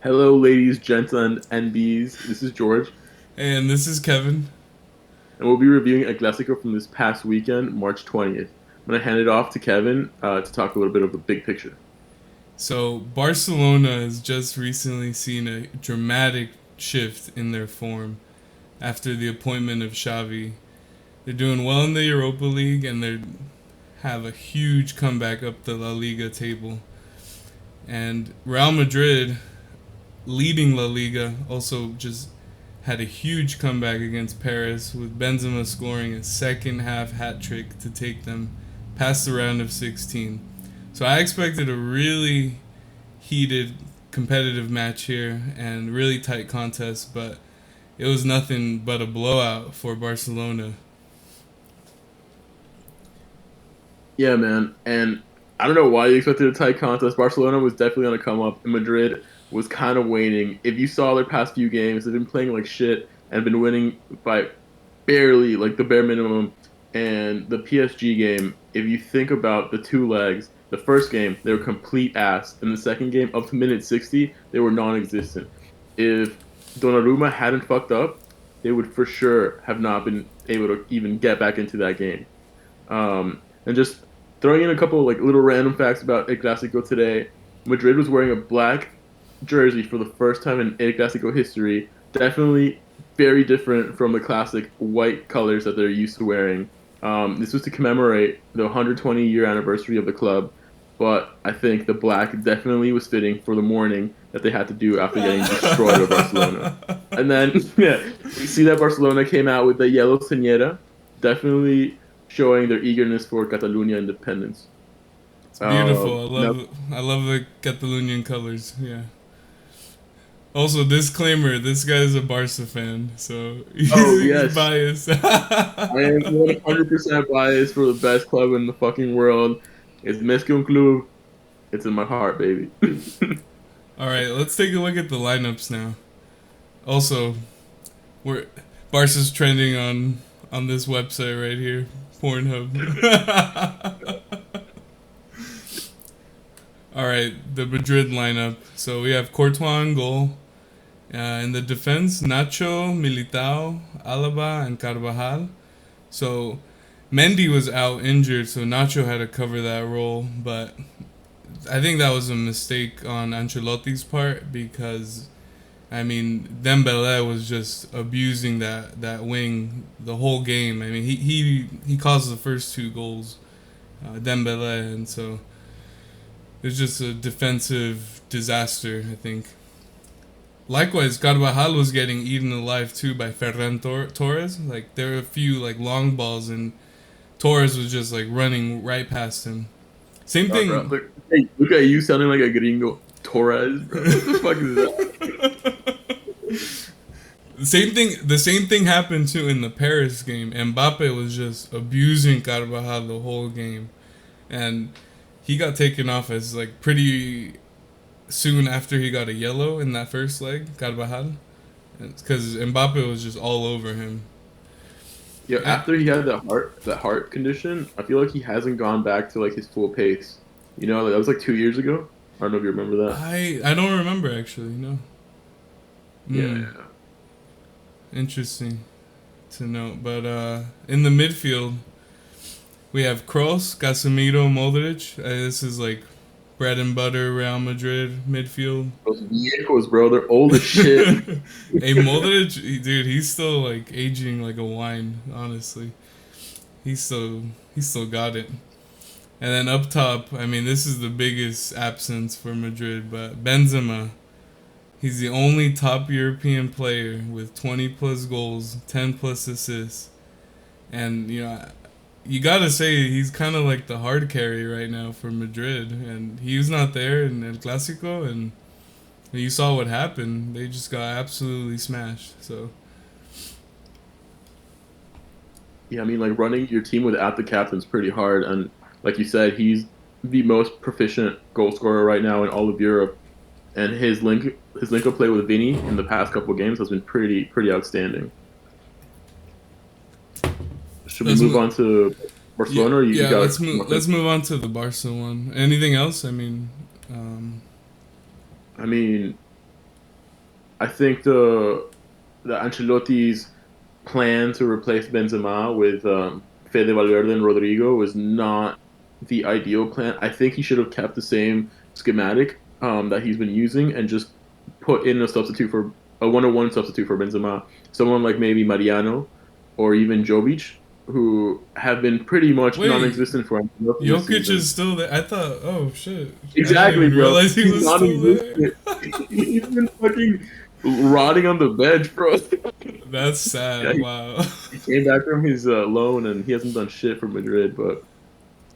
Hello, ladies, gents, and NBs. This is George, And this is Kevin. and we'll be reviewing a Clásico from this past weekend, March 20th. I'm going to hand it off to Kevin to talk a little bit of the big picture. So, Barcelona has just recently seen a dramatic shift in their form after the appointment of Xavi. They're doing well in the Europa League and they have a huge comeback up the La Liga table. And Real Madrid, leading La Liga, also just had a huge comeback against Paris with Benzema scoring a second half hat trick to take them past the round of 16. So I expected a really heated, competitive match here and really tight contest, but it was nothing but a blowout for Barcelona. Yeah, man, and I don't know why you expected a tight contest. Barcelona was definitely on a come up, and Madrid was kind of waning. If you saw their past few games, they've been playing like shit and been winning by barely, like the bare minimum. And the PSG game, if you think about the two legs, the first game they were complete ass, and the second game up to minute 60 they were non-existent. If Donnarumma hadn't fucked up, they would for sure have not been able to even get back into that game. And just throwing in a couple of like little random facts about El Clasico today. Madrid was wearing a black jersey for the first time in El Clasico history. Definitely very different from the classic white colors that they're used to wearing. This was to commemorate the 120-year anniversary of the club, but I think the black definitely was fitting for the mourning that they had to do after getting destroyed by Barcelona. And then, yeah, we see that Barcelona came out with the yellow señera, definitely showing their eagerness for Catalonia independence. It's beautiful. I Now, love I love the Catalonian colors. Yeah. Also, disclaimer: this guy's a Barca fan, so oh he's yes, biased. I am 100% biased for the best club in the fucking world. It's Mescun Club. It's in my heart, baby. All right, let's take a look at the lineups now. Also, we're Barca's trending on this website right here, Pornhub. All right, the Madrid lineup. So we have Courtois in goal. In the defense, Nacho, Militao, Alaba, and Carvajal. So Mendy was out injured, so Nacho had to cover that role. But I think that was a mistake on Ancelotti's part because, I mean, Dembele was just abusing that wing the whole game. I mean, he caused the first two goals, Dembele, and so it's just a defensive disaster, I think. Likewise, Carvajal was getting eaten alive too by Ferran Torres. Like there were a few like long balls, and Torres was just like running right past him. Same God, bro, thing. look at you sounding like a gringo. Torres, bro. What the fuck is that? Same thing. The same thing happened too in the Paris game. Mbappe was just abusing Carvajal the whole game, and he got taken off as like pretty soon after he got a yellow in that first leg. Carvajal, because Mbappe was just all over him. Yeah, And after he had that heart condition, I feel like he hasn't gone back to like his full pace. You know, like, that was like 2 years ago. I don't know if you remember that. I don't remember actually. No. Yeah, Hmm. yeah. Interesting to note. But in the midfield, we have Kroos, Casemiro, Modric. This is like bread and butter Real Madrid midfield. Those viejos, bro, they're old as shit. Hey, Modric, dude, he's still like aging like a wine. Honestly, he's still got it. And then up top, I mean, this is the biggest absence for Madrid, but Benzema. He's the only top European player with 20 plus goals, 10 plus assists. And, you gotta say, he's kind of like the hard carry right now for Madrid. And he was not there in El Clásico, and you saw what happened. They just got absolutely smashed. So, Yeah, I mean, like running your team without the captain's pretty hard, and like you said, he's the most proficient goal scorer right now in all of Europe, and his link up play with Vini in the past couple of games has been pretty outstanding. Should we let's move move. on to Yeah, Barcelona, or you yeah. got Let's move. more Let's things? move on to the Barca one. Anything else? I mean, um, I mean, I think the Ancelotti's plan to replace Benzema with Fede Valverde and Rodrigo was not the ideal plan. I think he should have kept the same schematic that he's been using and just put in a substitute for a one-on-one substitute for Benzema. Someone like maybe Mariano or even Jovic, who have been pretty much Wait, non-existent for Ancelotti this Jokic season. is still there. I thought, oh shit, I didn't Exactly, even bro. realize he He's was still there. non-existent. He's been fucking rotting on the bench, bro. That's Yeah, sad. Wow. he came back from his loan and he hasn't done shit for Madrid. But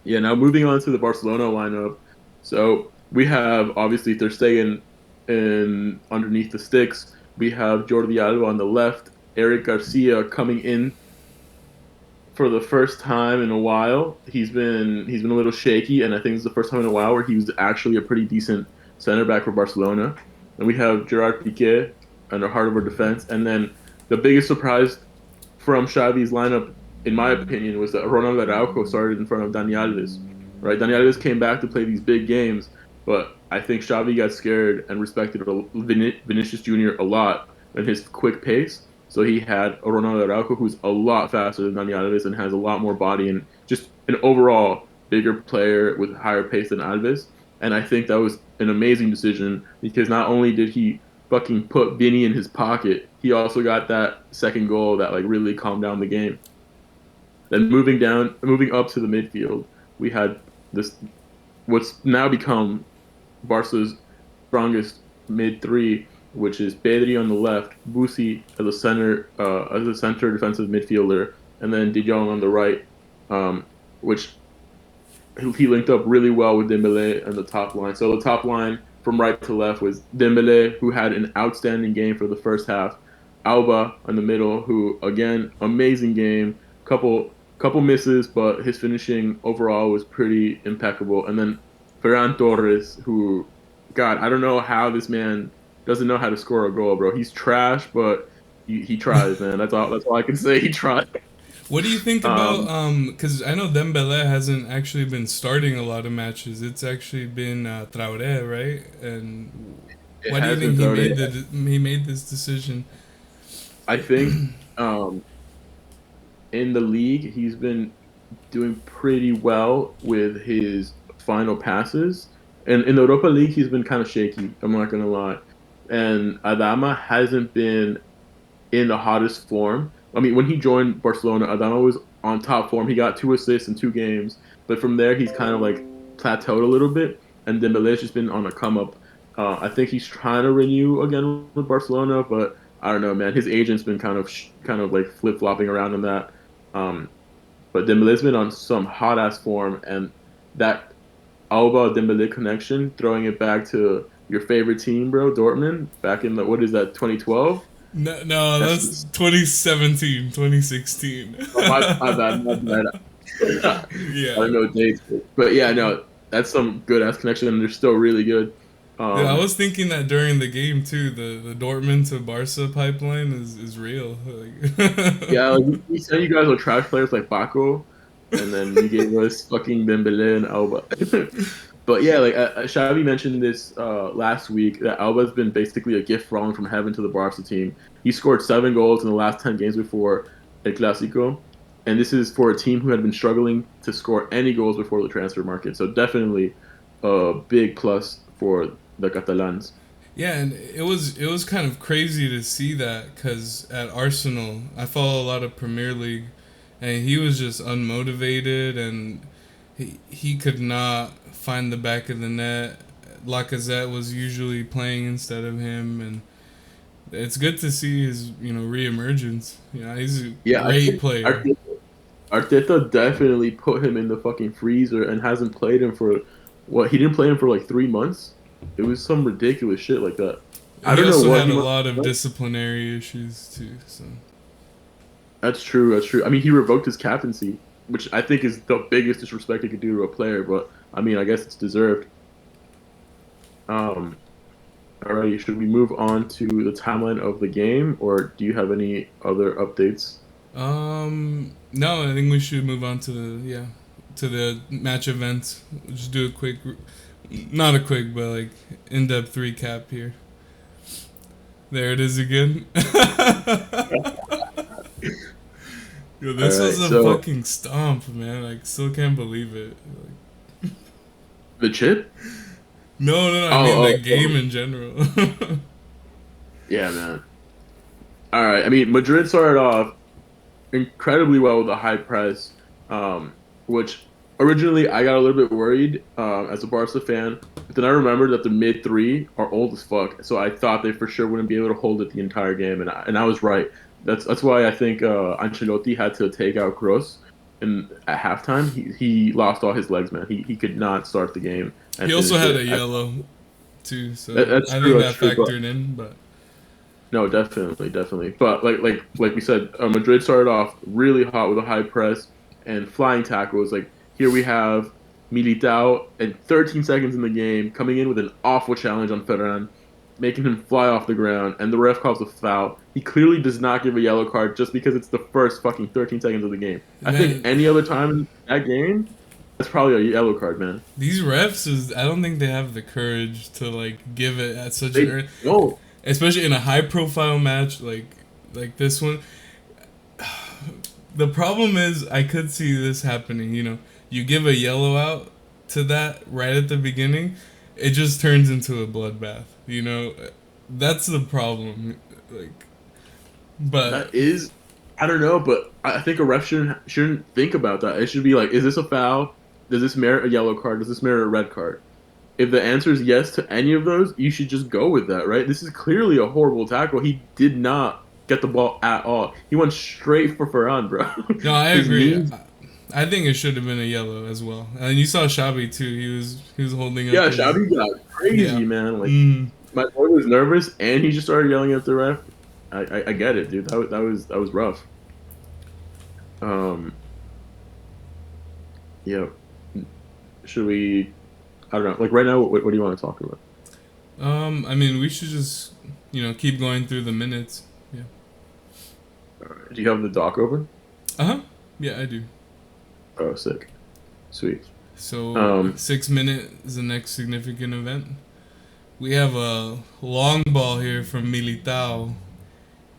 yeah, now moving on to the Barcelona lineup. So we have obviously Ter Stegen in underneath the sticks. We have Jordi Alba on the left. Eric Garcia coming in for the first time in a while. He's been a little shaky, and I think it's the first time in a while where he was actually a pretty decent center back for Barcelona. And we have Gerard Piqué on the heart of our defense, and then the biggest surprise from Xavi's lineup, in my opinion, was that Ronald Araujo started in front of Dani Alves. Right, Dani Alves came back to play these big games, but I think Xavi got scared and respected Vinicius Jr. a lot and his quick pace. So he had Ronald Araujo, who's a lot faster than Dani Alves and has a lot more body and just an overall bigger player with higher pace than Alves. And I think that was an amazing decision because not only did he fucking put Vinny in his pocket, he also got that second goal that like really calmed down the game. Then moving up to the midfield, we had this what's now become Barca's strongest mid three, which is Pedri on the left, Busi as a center defensive midfielder, and then De Jong on the right, which he linked up really well with Dembele and the top line. So the top line from right to left was Dembele, who had an outstanding game for the first half. Alba in the middle, who again amazing game, couple misses, but his finishing overall was pretty impeccable. And then Ferran Torres, who, God, I don't know how this man doesn't know how to score a goal, bro. He's trash, but he tries, man. That's all I can say. He tried. What do you think about Um, Because I know Dembele hasn't actually been starting a lot of matches. It's actually been Traoré, right? And it why do you has think been thrown in. he made this decision? I think in the league he's been doing pretty well with his final passes. And in the Europa League, he's been kind of shaky. I'm not gonna lie. And Adama hasn't been in the hottest form. I mean, when he joined Barcelona, Adama was on top form. He got 2 assists in 2 games, but from there he's kind of like plateaued a little bit. And Dembele's just been on a come up. I think he's trying to renew again with Barcelona, but I don't know, man. His agent's been kind of like flip flopping around in that. Um, but Dembele's been on some hot ass form, and that Alba Dembele connection, throwing it back to your favorite team, bro, Dortmund, back in the what is that, 2012? No, no, That's that's 2017, 2016. oh, my bad, my bad. I Yeah. don't know dates, but yeah, no, that's some good ass connection, and they're still really good. Yeah, I Um, was thinking that during the game too. The Dortmund to Barca pipeline is real. Like, yeah, like we said, you guys are trash players like Baco, and then you gave us fucking Dembele and Alba. But yeah, like Xavi mentioned this last week that Alba's been basically a gift falling from heaven to the Barca team. He scored 7 goals in the last 10 games before El Clásico, and this is for a team who had been struggling to score any goals before the transfer market. So definitely a big plus for the Catalans. yeah, and it was kind of crazy to see that because at Arsenal, I follow a lot of Premier League, and he was just unmotivated and he could not find the back of the net. Lacazette was usually playing instead of him, and it's good to see his reemergence. He's a Yeah, I great think player. Arteta definitely put him in the fucking freezer and hasn't played him for what he didn't play him for like 3 months. It was some ridiculous shit like that. I He don't know also what had he a must lot have of done. disciplinary issues too. So That's true. That's true. I mean, he revoked his captaincy, which I think is the biggest disrespect he could do to a player. But I mean, I guess it's deserved. Um, Alrighty, should we move on to the timeline of the game, or do you have any other updates? no, I think we should move on to the match events. We'll just do a quick, not a quick, but like in-depth recap here. There it is again. Yo, All this was right, a so fucking stomp, man. I still can't believe it. Like, the chip. no, I mean Oh, the oh, game oh. in general. Yeah, man. All right. I mean, Madrid started off incredibly well with a high press, which originally I got a little bit worried as a Barca fan. But then I remembered that the mid three are old as fuck, so I thought they for sure wouldn't be able to hold it the entire game, and I was right. That's why I think Ancelotti had to take out Kroos, and at halftime he lost all his legs, man. He could not start the game He and also finish had it. a yellow too, so That's I true. think That's that true. But factored in. But no, definitely, definitely. But like we said, Madrid started off really hot with a high press and flying tackles. Like here we have Militao and 13 seconds in the game coming in with an awful challenge on Ferran, making him fly off the ground, and the ref calls a foul. He clearly does not give a yellow card just because it's the first fucking 13 seconds of the game. I think man, any other time in that game, that's probably a yellow card, man. these refs is I don't think they have the courage to like give it at such an They early, don't. especially in a high profile match like this one. The problem is I could see this happening. You give a yellow out to that right at the beginning, it just turns into a bloodbath. That's the problem. Like, but That is, I don't know, but I think a ref shouldn't think about that. It should be like, is this a foul? Does this merit a yellow card? Does this merit a red card? If the answer is yes to any of those, you should just go with that, right? This is clearly a horrible tackle. He did not get the ball at all. He went straight for Ferran, bro. no, I His agree. knees. I think it should have been a yellow as well. And you saw Shabby too. He was holding up Yeah, his Xavi got yeah. crazy, man. Like Mm. my boy was nervous, and he just started yelling at the ref. I get it, dude. That was rough. Um, yeah. Should we? I don't know. Like right now, what do you want to talk about? I mean, we should just keep going through the minutes. Yeah. All right. Do you have the doc open? Uh huh. Yeah, I do. Oh, sick. Sweet. So Um, 6 minute is the next significant event. We have a long ball here from Militao.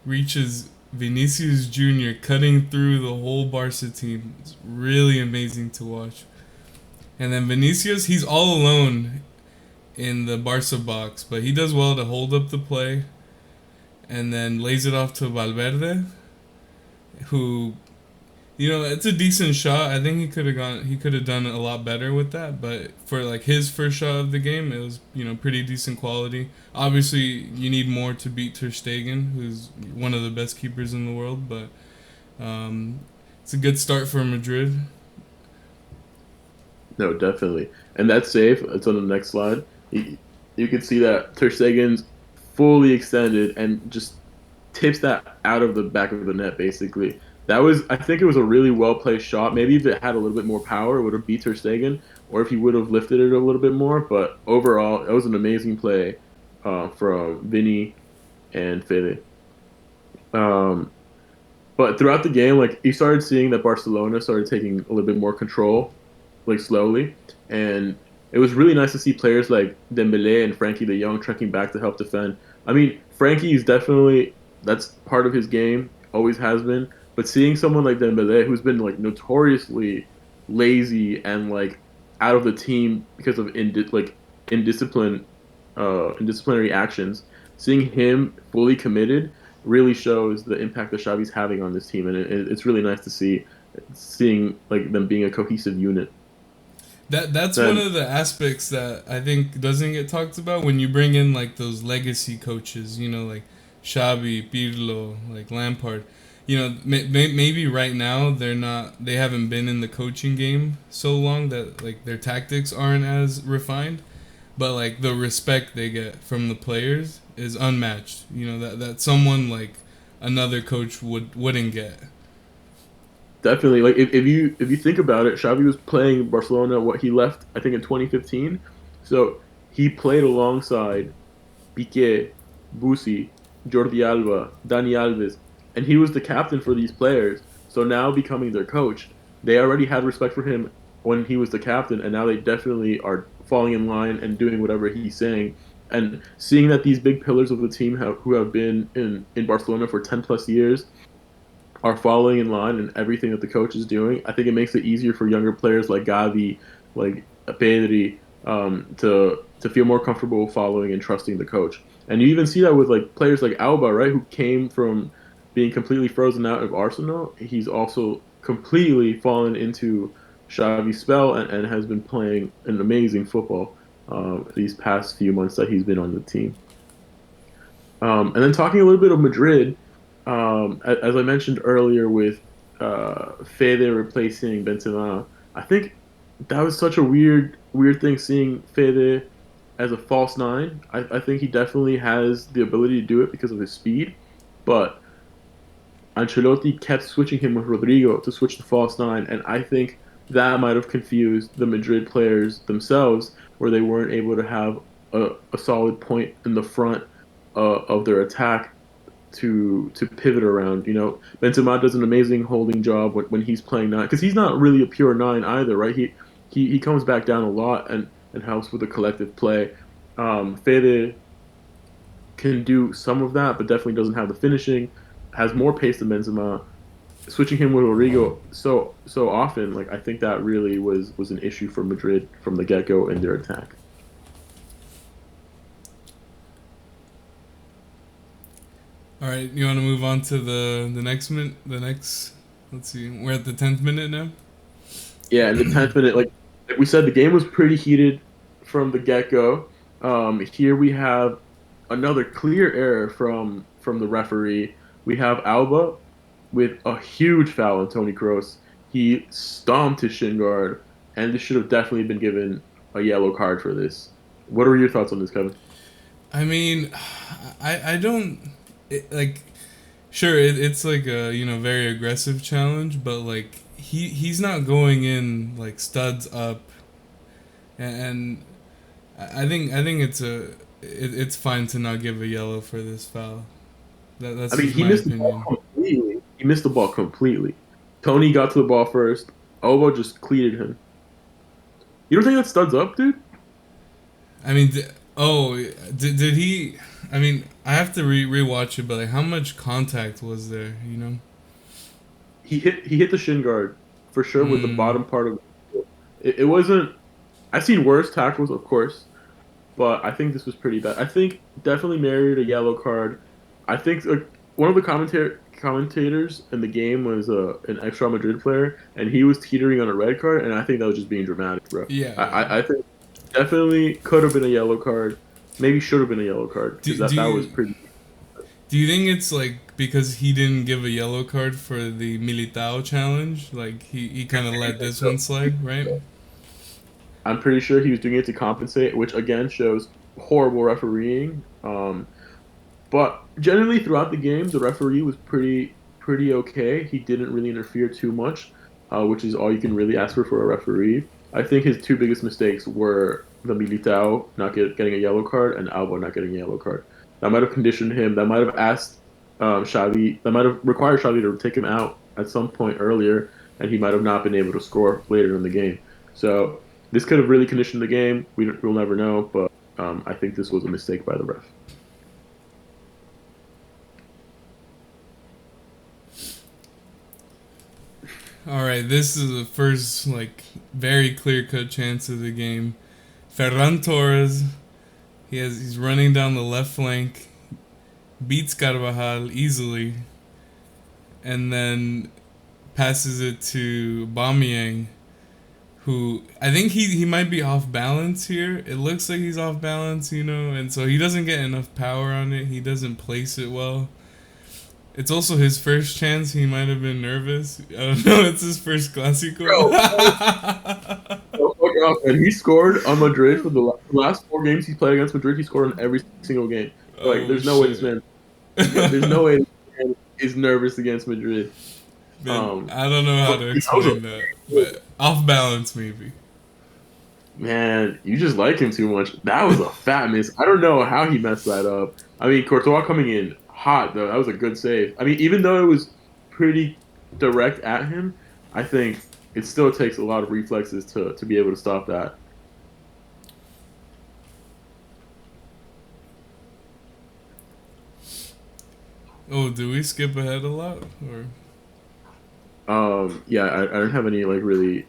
Reaches Vinicius Jr. cutting through the whole Barca team. It's really amazing to watch. And then Vinicius, he's all alone in the Barca box, but he does well to hold up the play and then lays it off to Valverde, who it's a decent shot. I think he could have done a lot better with that, but for like his first shot of the game, it was, pretty decent quality. Obviously, you need more to beat Ter Stegen, who's one of the best keepers in the world, but it's a good start for Madrid. no, definitely. And that's safe. It's on the next slide. You can see that Ter Stegen's fully extended and just tips that out of the back of the net, basically. I think it was a really well placed shot. Maybe if it had a little bit more power, it would have beat Ter Stegen, or if he would have lifted it a little bit more. But overall, it was an amazing play from Vinny and Fede. Um, but throughout the game, like you started seeing that Barcelona started taking a little bit more control, like slowly, and it was really nice to see players like Dembele and Frankie De Jong trekking back to help defend. I mean, Frankie is definitely that's part of his game, always has been. But seeing someone like Dembele, who's been like notoriously lazy and like out of the team because of indiscipline, indisciplinary actions, seeing him fully committed really shows the impact that Xavi's having on this team, and it's really nice to see seeing like them being a cohesive unit. That's one Then of the aspects that I think doesn't get talked about when you bring in like those legacy coaches, like Xavi, Pirlo, like Lampard. Maybe right now they haven't been in the coaching game so long that like their tactics aren't as refined, but like the respect they get from the players is unmatched. That someone like another coach wouldn't get. definitely, like if you think about it, Xavi was playing Barcelona. What he left, I think, in 2015. So he played alongside Piqué, Busi, Jordi Alba, Dani Alves, and he was the captain for these players. So now becoming their coach, they already had respect for him when he was the captain, and now they definitely are falling in line and doing whatever he's saying. And seeing that these big pillars of the team who have been in Barcelona for 10 plus years are following in line in everything that the coach is doing, I think it makes it easier for younger players like Gavi, like Pedri, to feel more comfortable following and trusting the coach. And you even see that with like players like Alba, right, who came from being completely frozen out of Arsenal. He's also completely fallen into Xavi's spell and has been playing an amazing football these past few months that he's been on the team. And then talking a little bit of Madrid, as I mentioned earlier with Fede replacing Benzema, I think that was such a weird thing seeing Fede as a false nine. I think he definitely has the ability to do it because of his speed, but Ancelotti kept switching him with Rodrigo to switch to false nine, and I think that might have confused the Madrid players themselves, where they weren't able to have a solid point in the front of their attack to pivot around. You know, Benzema does an amazing holding job when he's playing nine because he's not really a pure nine either, right? He comes back down a lot and helps with the collective play. Fede can do some of that, but definitely doesn't have the finishing. Has more pace than Benzema. Switching him with Rodrigo so often, like I think that really was an issue for Madrid from the get go in their attack. All right, you want to move on to the next minute? The next, let's see, we're at the 10th minute now. Yeah, in the 10th minute, like we said, the game was pretty heated from the get go. Here we have another clear error from the referee. We have Alba with a huge foul on Tony Kroos. He stomped his shin guard, and this should have definitely been given a yellow card for this. What are your thoughts on this, Kevin? I mean, I don't like. Sure, it's like a very aggressive challenge, but like he's not going in like studs up, and I think it's fine to not give a yellow for this foul. I That's mean, just he my missed the ball opinion. completely. He missed the ball completely. Tony got to the ball first. Obo just cleated him. You don't think that studs up, dude? I mean, did he? I mean, I have to rewatch it, but like, how much contact was there? You know. He hit the shin guard for sure with the Mm, bottom part of it wasn't. I've seen worse tackles, of course, but I think this was pretty bad. I think definitely merited a yellow card. I think one of the commentators in the game was an extra Madrid player, and he was teetering on a red card, and I think that was just being dramatic, bro. yeah, yeah. I think definitely could have been a yellow card, maybe should have been a yellow card because Do that was you pretty. do you think it's like because he didn't give a yellow card for the Militao challenge? Like he kind of let this one slide, right? I'm pretty sure he was doing it to compensate, which again shows horrible refereeing. But generally throughout the game, the referee was pretty okay. He didn't really interfere too much, which is all you can really ask for a referee. I think his two biggest mistakes were the Militao not getting a yellow card and Alba not getting a yellow card. That might have conditioned him. That might have asked Xavi. That might have required Xavi to take him out at some point earlier, and he might have not been able to score later in the game. So this could have really conditioned the game. We'll never know, but I think this was a mistake by the ref. All right, this is the first like very clear cut chance of the game. Ferran Torres, he's running down the left flank, beats Carvajal easily, and then passes it to Bamiyang, who I think he might be off balance here. It looks like he's off balance, and so he doesn't get enough power on it. He doesn't place it well. It's also his first chance. He might have been nervous. I don't know. It's his first Clásico. Bro, fuck off, man. He scored on Madrid for the last four games he's played against Madrid. He scored in every single game. Like, Oh there's no way this shit. man. There's no way this man is nervous against Madrid. Man, I don't know how But to that was explain that, but off balance maybe. man, you just like him too much. That was a fat miss. I don't know how he messed that up. I mean, Courtois coming in hot though. That was a good save. I mean, even though it was pretty direct at him, I think it still takes a lot of reflexes to be able to stop that. Oh, do we skip ahead a lot? Or Yeah, I don't have any like really.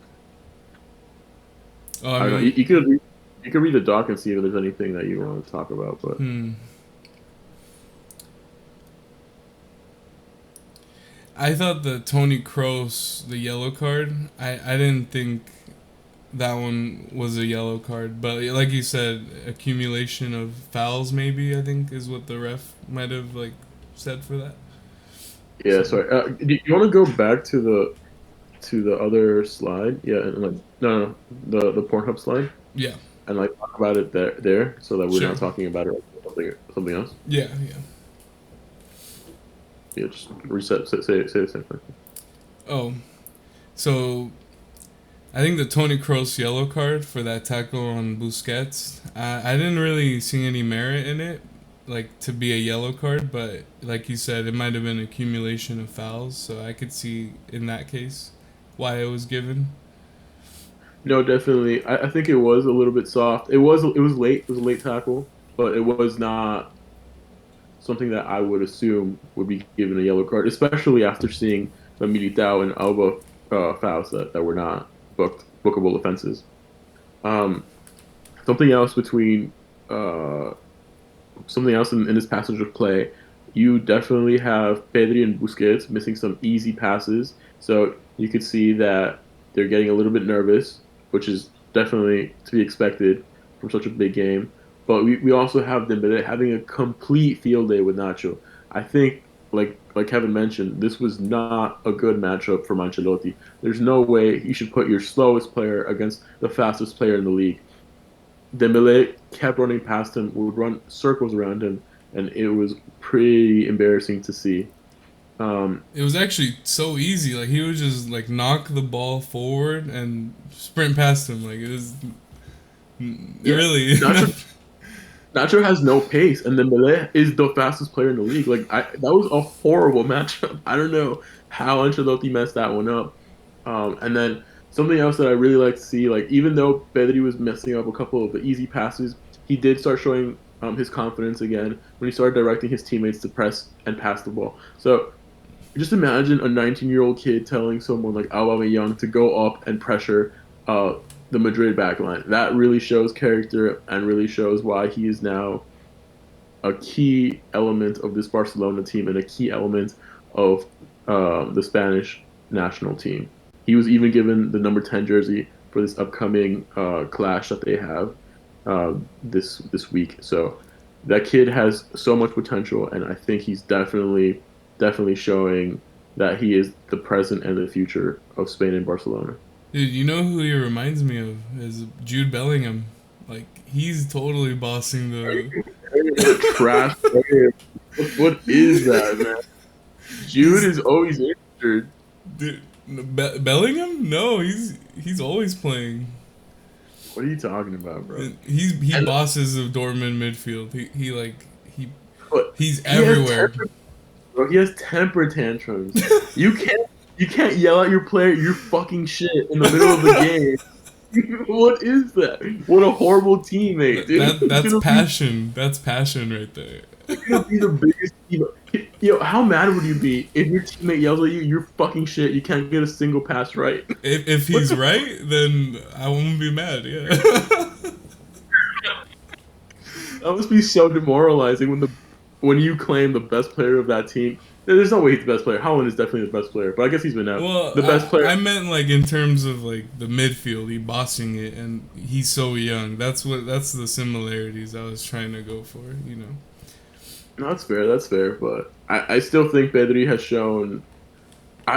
oh, I I don't know. mean, You could read the doc and see if there's anything that you want to talk about. But hmm. I thought the Tony Kroos, the yellow card. I didn't think that one was a yellow card, but like you said, accumulation of fouls maybe I think is what the ref might have like said for that. yeah, So sorry. Do you want to go back to the other slide? Yeah, and like no, the Pornhub slide, yeah, and like talk about it there, so that we're sure. not talking about it like something else. Yeah, yeah. Yeah, just reset. Say the same thing. Oh, so I think the Tony Kroos yellow card for that tackle on Busquets. I didn't really see any merit in it, like to be a yellow card. But like you said, it might have been accumulation of fouls. So I could see in that case why it was given. No, definitely. I think it was a little bit soft. It was late. It was a late tackle, but it was not something that I would assume would be given a yellow card, especially after seeing the Militao and Alba fouls that were not bookable offenses. Um, something else between uh, something else in this passage of play, you definitely have Pedri and Busquets missing some easy passes. So you could see that they're getting a little bit nervous, which is definitely to be expected from such a big game. But we also have Dembele having a complete field day with Nacho. I think, like Kevin mentioned, this was not a good matchup for Ancelotti. There's no way you should put your slowest player against the fastest player in the league. Dembele kept running past him, would run circles around him, and it was pretty embarrassing to see. Um, It was actually so easy. Like he would just like knock the ball forward and sprint past him. Like it was yeah, really. Nacho Nacho has no pace, and Dembele is the fastest player in the league. That was a horrible matchup. I don't know how Ancelotti messed that one up. And then something else that I really like to see, like even though Pedri was messing up a couple of the easy passes, he did start showing his confidence again when he started directing his teammates to press and pass the ball. So just imagine a 19-year-old kid telling someone like Aubameyang to go up and pressure the Madrid backline. That really shows character and really shows why he is now a key element of this Barcelona team and a key element of the Spanish national team. He was even given the number 10 jersey for this upcoming clash that they have this week. So that kid has so much potential, and I think he's definitely showing that he is the present and the future of Spain and Barcelona. Dude, you know who he reminds me of is Jude Bellingham. Like he's totally bossing the. What a trash player. What is that, man? Jude He's is always injured. dude, Bellingham. No, he's always playing. What are you talking about, bro? He And bosses the Dortmund midfield. He like but he's he has everywhere. temper, bro. He has temper tantrums. You can't you can't yell at your player, you're fucking shit in the middle of the game. What is that? What a horrible teammate, dude. That's passion. That's passion right there. You're gonna be the biggest team. Yo, how mad would you be if your teammate yells at you, you're fucking shit, you can't get a single pass right? If What he's the right, then I won't be mad. Yeah. That must be so demoralizing when you claim the best player of that team. There's no way he's the best player. Haaland is definitely the best player, but I guess he's been out. Well, The best player. I meant like in terms of like the midfield, he bossing it, and he's so young. That's the similarities I was trying to go for. You know. No, that's fair. That's fair. But I still think Pedri has shown.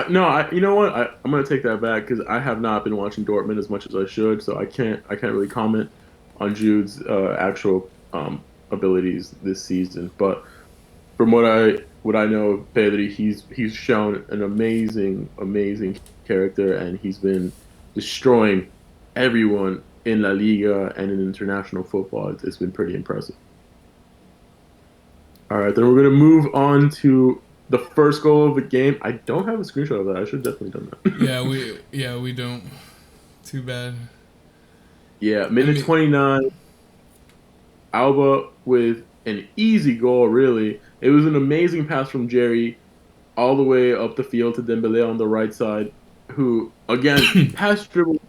No, you know what? I'm gonna take that back because I have not been watching Dortmund as much as I should, so I can't really comment on Jude's actual abilities this season. But from what I know of Pedri, he's shown an amazing character, and he's been destroying everyone in La Liga and in international football. It's been pretty impressive. All right, then we're gonna move on to the first goal of the game. I don't have a screenshot of that. I should have definitely done that. We don't. Too bad. Yeah, I minute mean, 29, Alba with an easy goal, really. It was an amazing pass from Jerry all the way up the field to Dembele on the right side, who again pass dribble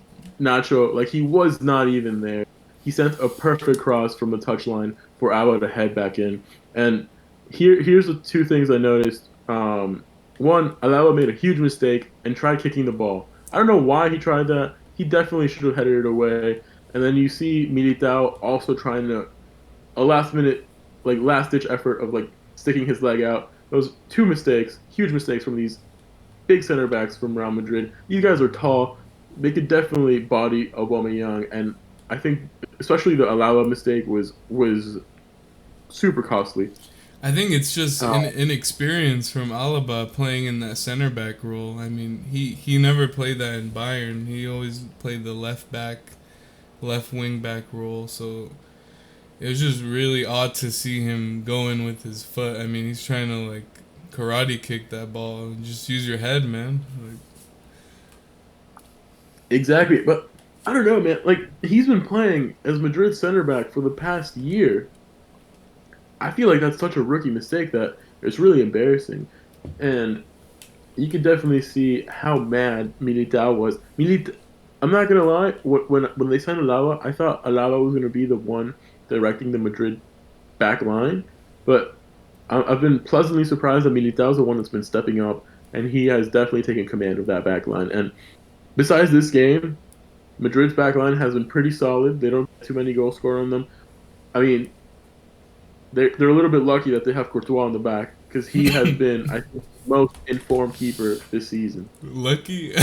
Nacho like he was not even there. He sent a perfect cross from the touchline for Alba to head back in. And here's the two things I noticed. One, Alaba made a huge mistake and tried kicking the ball. I don't know why he tried that. He definitely should have headed it away. And then you see Militao also trying to a last minute, like last ditch effort of like sticking his leg out. Those two mistakes, huge mistakes from these big center backs from Real Madrid. These guys are tall. They could definitely body Aubameyang, and I think especially the Alaba mistake was super costly. I think it's just Uh, inexperience from Alaba playing in that center back role. I mean, he never played that in Bayern. He always played the left back, left wing back role. So it was just really odd to see him going with his foot. I mean, he's trying to like karate kick that ball. Just use your head, man. Like, exactly, but I don't know, man. Like he's been playing as Madrid center back for the past year. I feel like that's such a rookie mistake that it's really embarrassing. And you can definitely see how mad Militao was. I'm not gonna lie. When they signed Alaba, I thought Alaba was gonna be the one directing the Madrid back line, but I've been pleasantly surprised that Militao's the one that's been stepping up, and he has definitely taken command of that back line. And besides this game, Madrid's back line has been pretty solid. They don't get too many goals scored on them. I mean, they're a little bit lucky that they have Courtois on the back because he has been, I think, the most informed keeper this season. lucky.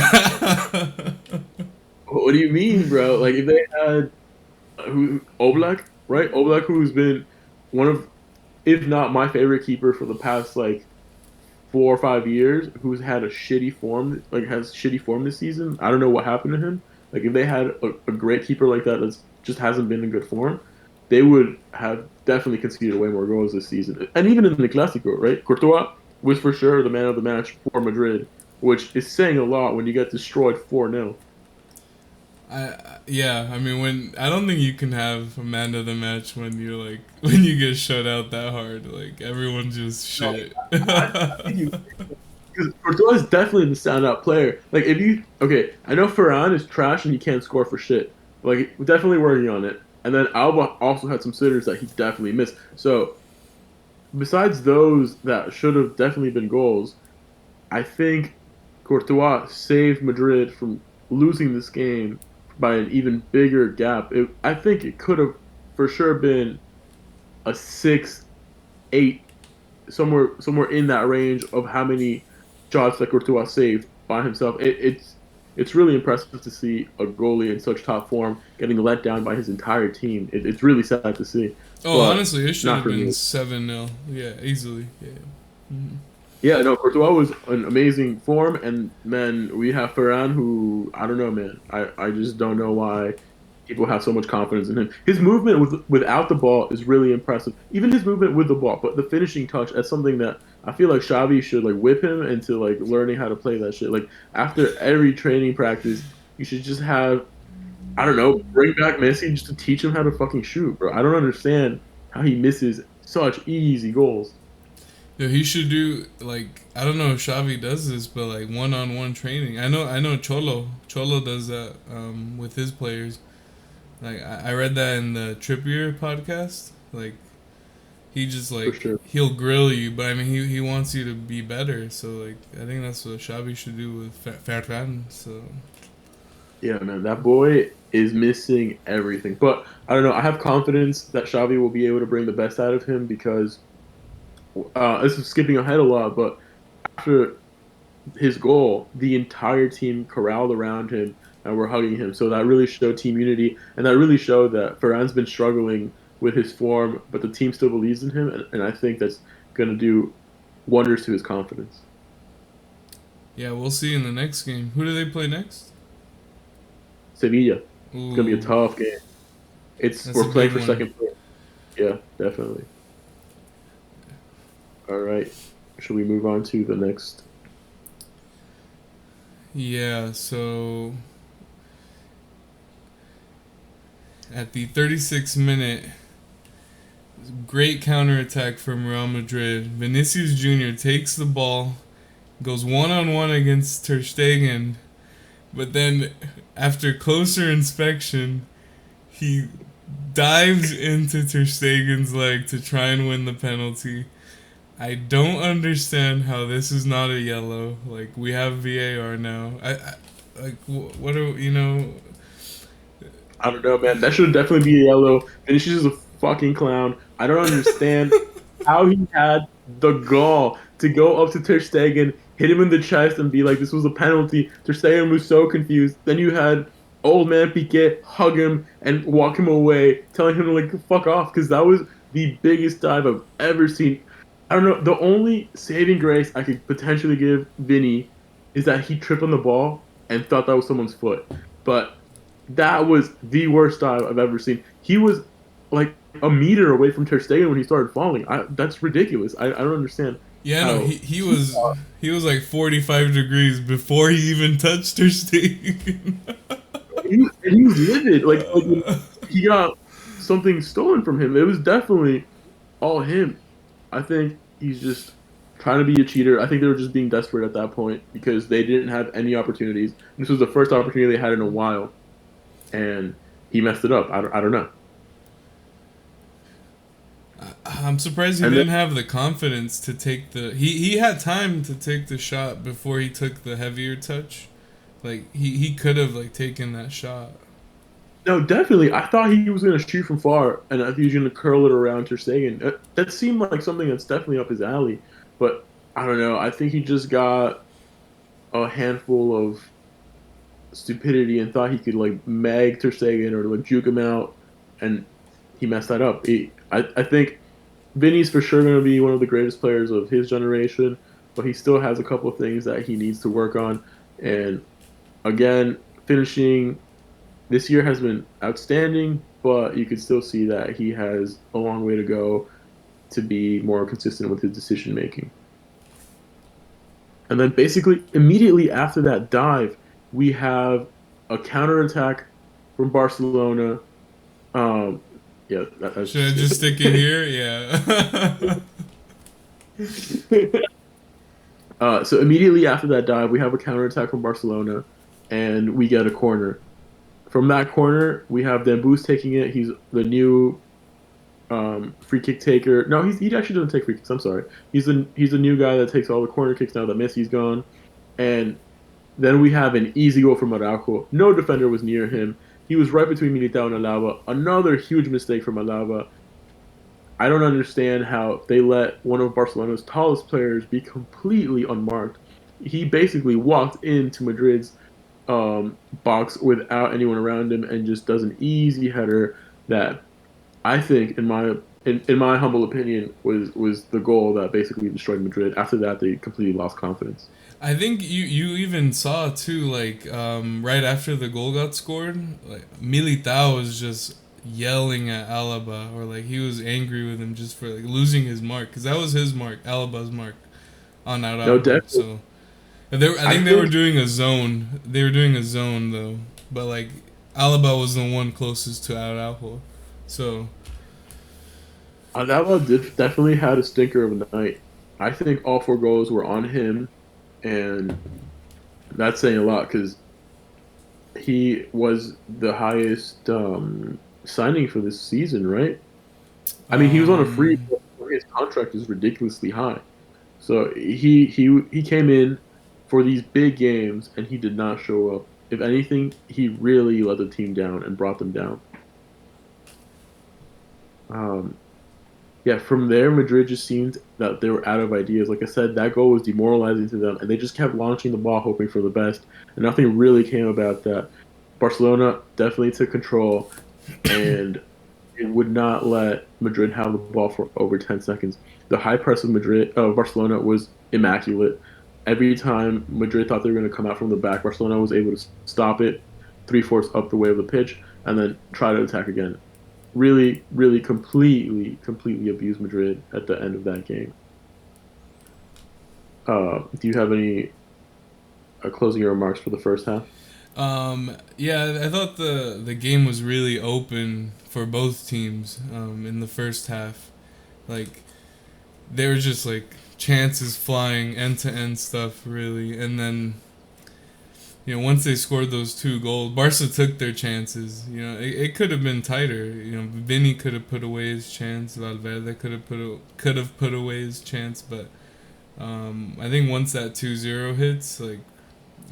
What do you mean, bro? Like if they had who Oblak, right? Oblak, who's been one of, if not my favorite keeper for the past like 4 or 5 years, who's had a shitty form, like has shitty form this season. I don't know what happened to him. Like if they had a great keeper like that that's just hasn't been in good form, they would have definitely conceded way more goals this season. And even in the Clásico, right? Courtois was for sure the man of the match for Madrid, which is saying a lot when you get destroyed 4-0. Yeah, I mean when I don't think you can have a man of the match when you're like when you get shut out that hard. Like everyone just No, shit. I think you because Courtois is definitely the standout player. Like if you okay, I know Ferran is trash and he can't score for shit. Like we're definitely working on it. And then Alba also had some sitters that he definitely missed. So besides those that should have definitely been goals, I think Courtois saved Madrid from losing this game by an even bigger gap. I think it could have for sure been a 6-8, somewhere in that range of how many shots that Courtois saved by himself. It's really impressive to see a goalie in such top form getting let down by his entire team. It's really sad to see, Oh, but honestly, it should not have for been me. 7-0. Yeah, easily. Yeah. Mhm. Yeah, no, Courtois was an amazing form, and then we have Ferran, who I don't know, man. I just don't know why people have so much confidence in him. His movement without the ball is really impressive. Even his movement with the ball, but the finishing touch, that's something that I feel like Xavi should like whip him into like learning how to play that shit. Like after every training practice, you should just have I don't know, bring back Messi just to teach him how to fucking shoot, bro. I don't understand how he misses such easy goals. Yeah, he should do like I don't know if Xavi does this, but like one-on-one training. I know Cholo does that with his players. Like I read that in the Trippier podcast. Like he just For like sure. he'll grill you, but I mean he wants you to be better. So like I think that's what Xavi should do with Ferran. So Yeah, man, that boy is missing everything. But I don't know. I have confidence that Xavi will be able to bring the best out of him because this is skipping ahead a lot. But after his goal, the entire team corralled around him and were hugging him. So that really showed team unity, and that really showed that Ferran's been struggling with his form, but the team still believes in him, and I think that's going to do wonders to his confidence. yeah, we'll see in the next game. Who do they play next? Sevilla, it's going to be a Ooh, tough game. It's that's a we're playing good for one. second place. Yeah, definitely. All right. Should we move on to the next? Yeah, so at the 36th minute, Great counterattack from Real Madrid. Vinicius Jr. takes the ball, goes one on one against Ter Stegen, but then after closer inspection, he dives into Ter Stegen's leg to try and win the penalty. I don't understand how this is not a yellow. Like, we have VAR now. Like, what are you know? I don't know, man. That should definitely be a yellow. Vinicius is a fucking clown. I don't understand how he had the gall to go up to Ter Stegen, hit him in the chest, and be like, "This was a penalty." Ter Stegen was so confused. Then you had old man Piqué hug him and walk him away, telling him to like fuck off, because that was the biggest dive I've ever seen. I don't know. The only saving grace I could potentially give Vinny is that he tripped on the ball and thought that was someone's foot. But that was the worst dive I've ever seen. He was like a meter away from Ter Stegen when he started falling. That's ridiculous. I don't understand Yeah, no, how he was like 45 degrees before he even touched Ter Stegen. he was livid. Like he got something stolen from him. It was definitely all him. I think he's just trying to be a cheater. I think they were just being desperate at that point because they didn't have any opportunities. This was the first opportunity they had in a while, and he messed it up. I don't know. I'm surprised he And then didn't have the confidence to take the. He had time to take the shot before he took the heavier touch. Like he could have like taken that shot. no, definitely. I thought he was going to shoot from far, and I thought he was going to curl it around Ter Stegen. That seemed like something that's definitely up his alley. But I don't know. I think he just got a handful of stupidity and thought he could like mag Ter Stegen or like juke him out, and he messed that up. I think Vinny's for sure going to be one of the greatest players of his generation, but he still has a couple of things that he needs to work on. And again, finishing this year has been outstanding, but you could still see that he has a long way to go to be more consistent with his decision making. And then basically immediately after that dive, we have a counterattack from Barcelona. Um, yeah, that's Should I just just stick it it. here? Yeah. So immediately after that dive, we have a counterattack from Barcelona, and we get a corner. From that corner, we have Dembus taking it. He's the new free kick taker. No, he actually doesn't take free kicks. I'm sorry. He's the new guy that takes all the corner kicks now that Messi's gone. And then we have an easy goal from Araujo. No defender was near him. He was right between Militao and Alaba. Another huge mistake from Alaba. I don't understand how they let one of Barcelona's tallest players be completely unmarked. He basically walked into Madrid's box without anyone around him and just does an easy header that I think, in my humble opinion, was the goal that basically destroyed Madrid. After that, they completely lost confidence. I think you even saw too, like right after the goal got scored, like Militao was just yelling at Alaba, or like he was angry with him just for like losing his mark, because that was his mark, Alaba's mark on No, Araujo. definitely. So I I think they were think doing a zone. They were doing a zone though, but like Alaba was the one closest to Araujo. So Alaba definitely had a stinker of a night. I think all four goals were on him, and that's saying a lot because he was the highest signing for this season, right? I mean, he was on a free, um, but his contract is ridiculously high. So he came in for these big games and he did not show up. If anything, he really let the team down and brought them down. Um, yeah, from there, Madrid just seemed that they were out of ideas. Like I said, that goal was demoralizing to them, and they just kept launching the ball, hoping for the best, and nothing really came about that. Barcelona definitely took control, and it would not let Madrid have the ball for over 10 seconds. The high press of Barcelona was immaculate. Every time Madrid thought they were going to come out from the back, Barcelona was able to stop it three-fourths up the way of the pitch and then try to attack again. Really, really completely abused Madrid at the end of that game. Do you have any closing remarks for the first half? yeah, I thought the game was really open for both teams in the first half. Like they were just like chances flying, end to end stuff really, and then once they scored those two goals, Barca took their chances. It could have been tighter. Vinny could have put away his chance. Valverde could have put away his chance, but I think once that 2-0 hits, like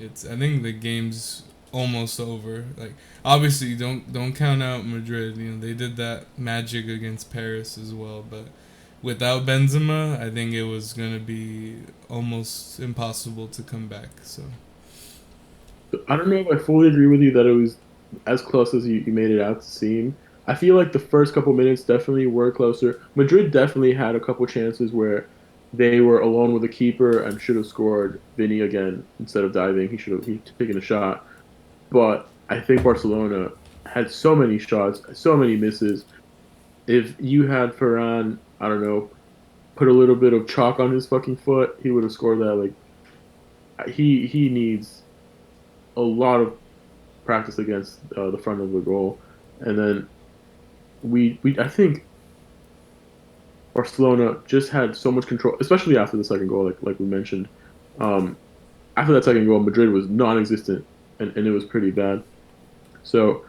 I think the game's almost over. Like obviously don't count out Madrid. They did that magic against Paris as well, but without Benzema, I think it was gonna be almost impossible to come back. So I don't know if I fully agree with you that it was as close as you made it out to seem. I feel like the first couple minutes definitely were closer. Madrid definitely had a couple chances where they were alone with the keeper and should have scored. Vinny again instead of diving, he taken a shot. But I think Barcelona had so many shots, so many misses. If you had Ferran, I don't know, put a little bit of chalk on his fucking foot, he would have scored that. Like he needs a lot of practice against the front of the goal, and then we I think Barcelona just had so much control, especially after the second goal, like we mentioned. Um, After that second goal, Madrid was non-existent, and it was pretty bad. So,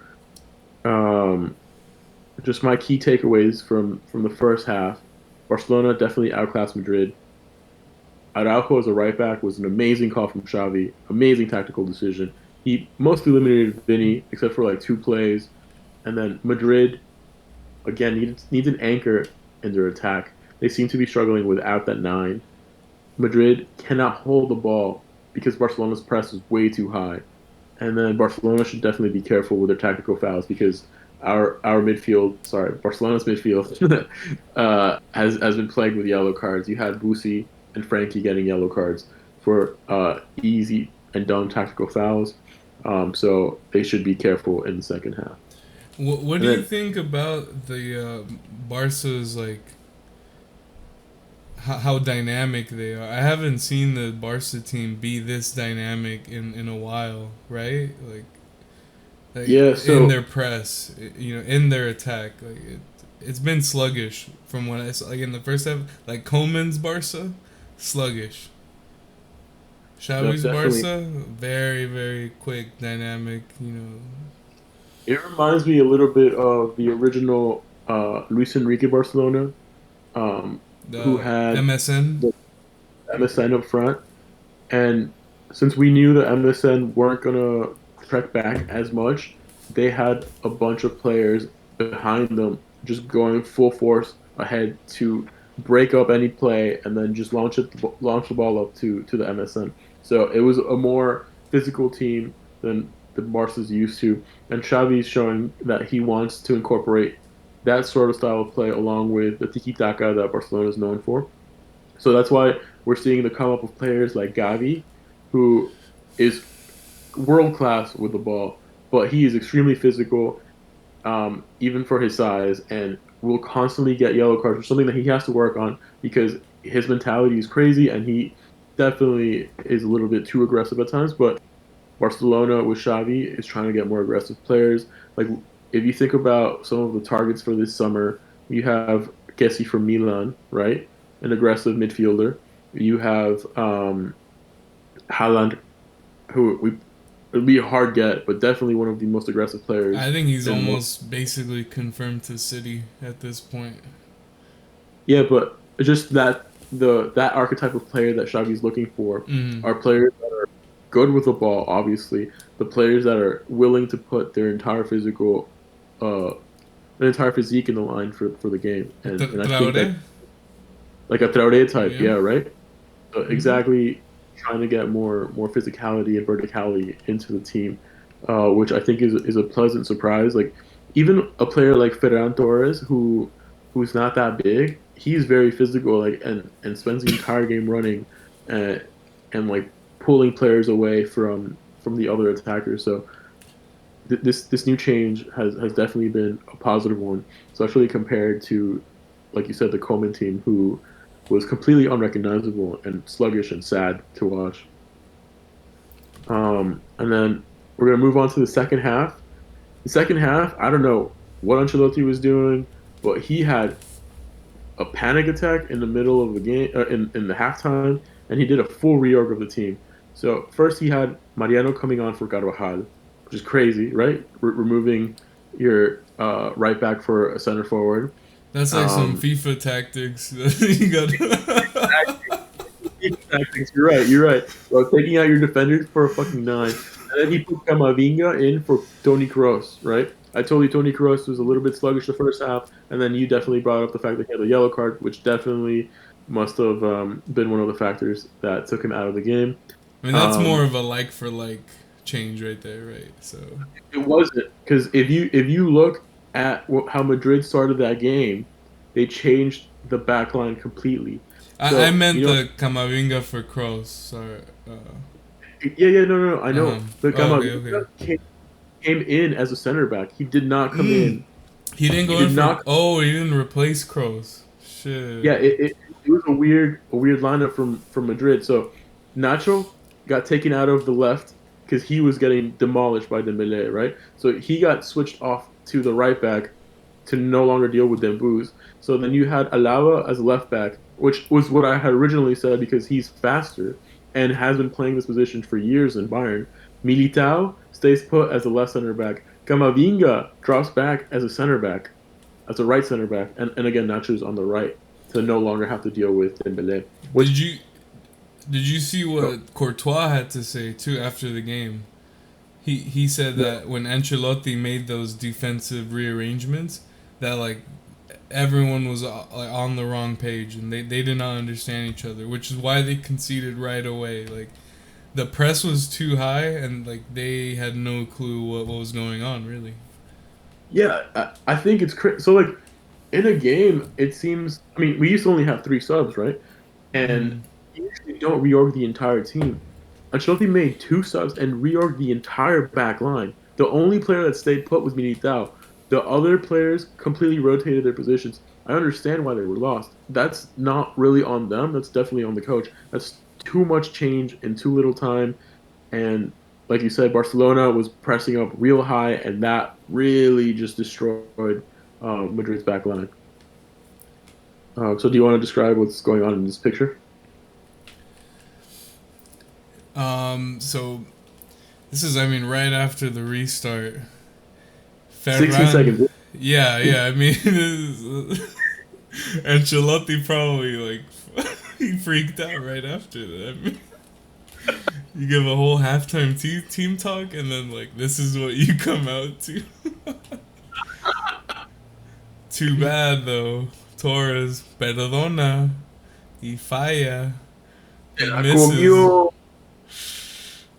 um, just my key takeaways from the first half: Barcelona definitely outclassed Madrid. Araujo as a right back was an amazing call from Xavi, amazing tactical decision. He mostly eliminated Vinny except for like two plays, and then Madrid again needs an anchor in their attack. They seem to be struggling without that nine. Madrid cannot hold the ball because Barcelona's press is way too high. And then Barcelona should definitely be careful with their tactical fouls because our midfield, sorry, Barcelona's midfield, has been plagued with yellow cards. You had Busi and Frankie getting yellow cards for easy and dumb tactical fouls. So they should be careful in the second half. what do And you then, think about the Barca's like how dynamic they are? I haven't seen the Barca team be this dynamic in a while, right? Like yeah, in so their press, in their attack, it's been sluggish from what I saw. Like in the first half, like Coman's Barca, sluggish. no, Xavi's definitely. Barca, very very quick, dynamic. It reminds me a little bit of the original Luis Enrique Barcelona, who The had MSN. the MSN up front. And since we knew the MSN weren't gonna trek back as much, they had a bunch of players behind them just going full force ahead to break up any play and then just launch the ball up to the MSN. So it was a more physical team than the Barca's used to, and Xavi's showing that he wants to incorporate that sort of style of play along with the tiki taka that Barcelona is known for. So that's why we're seeing the come up of players like Gavi, who is world class with the ball, but he is extremely physical, even for his size, and will constantly get yellow cards, which is something that he has to work on because his mentality is crazy and he definitely is a little bit too aggressive at times. But Barcelona with Xavi is trying to get more aggressive players. Like if you think about some of the targets for this summer, you have Gessi from Milan, right? An aggressive midfielder. You have Haaland, who we it would be a hard get, but definitely one of the most aggressive I players. think he's And almost basically confirmed to City at this point. yeah, but just that archetype of player that Xavi's looking for Mm. are players that are good with the ball, obviously, the players that are willing to put uh their entire physique in the line for the game. And I think that Traore, like a Traore type, yeah. yeah, right? So Mm-hmm. exactly trying to get more physicality and verticality into the team, which I think is a pleasant surprise. Like even a player like Ferran Torres, who's not that big, he's very physical, like and spends the entire game running, and like pulling players away from the other attackers. So this new change has definitely been a positive one, especially compared to, like you said, the Coleman team, who was completely unrecognizable and sluggish and sad to watch. And then we're gonna move on to the second half. The second half, I don't know what Ancelotti was doing, but he had a panic attack in the middle of the game, in the halftime, and he did a full reorg of the team. So first he had Mariano coming on for Carvajal, which is crazy, right? Removing your right back for a center forward. That's like some Um, FIFA tactics. You got. Tactics. You're right. You're right. Well, taking out your defenders for a fucking nine, and then he put Camavinga in for Toni Kroos. Right. I told you Toni Kroos was a little bit sluggish the first half, and then you definitely brought up the fact that he had a yellow card, which definitely must have been one of the factors that took him out of the game. I mean, that's more Um, of a like for like change right there, right? So it wasn't because if you look at how Madrid started that game, they changed the back line completely. I So meant you know, the Camavinga for Kroos. Sorry. yeah, no, no, no, I Uh-huh. know, but Oh, okay, okay. Camavinga came in as a center back. He did not come Mm. in. He didn't He go in did for. not. Oh, he didn't replace Kroos. Shit. Yeah, it was a weird lineup from Madrid. So Nacho got taken out of the left because he was getting demolished by Dembele, right? So he got switched off to the right back to no longer deal with Dembuz. So then you had Alaba as left back, which was what I had originally said because he's faster and has been playing this position for years in Bayern. Militao stays put as a left center back. Camavinga drops back as a center back, as a right center back, and again Nacho's on the right to no longer have to deal with Dembele. Which Did you did you see what Courtois had to say too after the game? He said no, that when Ancelotti made those defensive rearrangements, that like everyone was like on the wrong page and they did not understand each other, which is why they conceded right away. Like the press was too high and like they had no clue what was going on really. yeah, I think it's so like in a game it seems. I mean, we used to only have three subs, right? And Mm. you usually don't reorg the entire team. Ancelotti made two subs and reorged the entire back line. The only player that stayed put was Militao. The other players completely rotated their positions. I understand why they were lost. That's not really on them. That's definitely on the coach. That's too much change in too little time. And like you said, Barcelona was pressing up real high, and that really just destroyed Madrid's back line. So, do you want to describe what's going on in this picture? So this is, I mean, right after the restart. 16 Ferran, seconds. yeah. I mean, Ancelotti probably like he freaked out right after that. You give a whole halftime team talk, and then like this is what you come out to. Too bad though, Torres, perdona, he falla, he La misses. comió.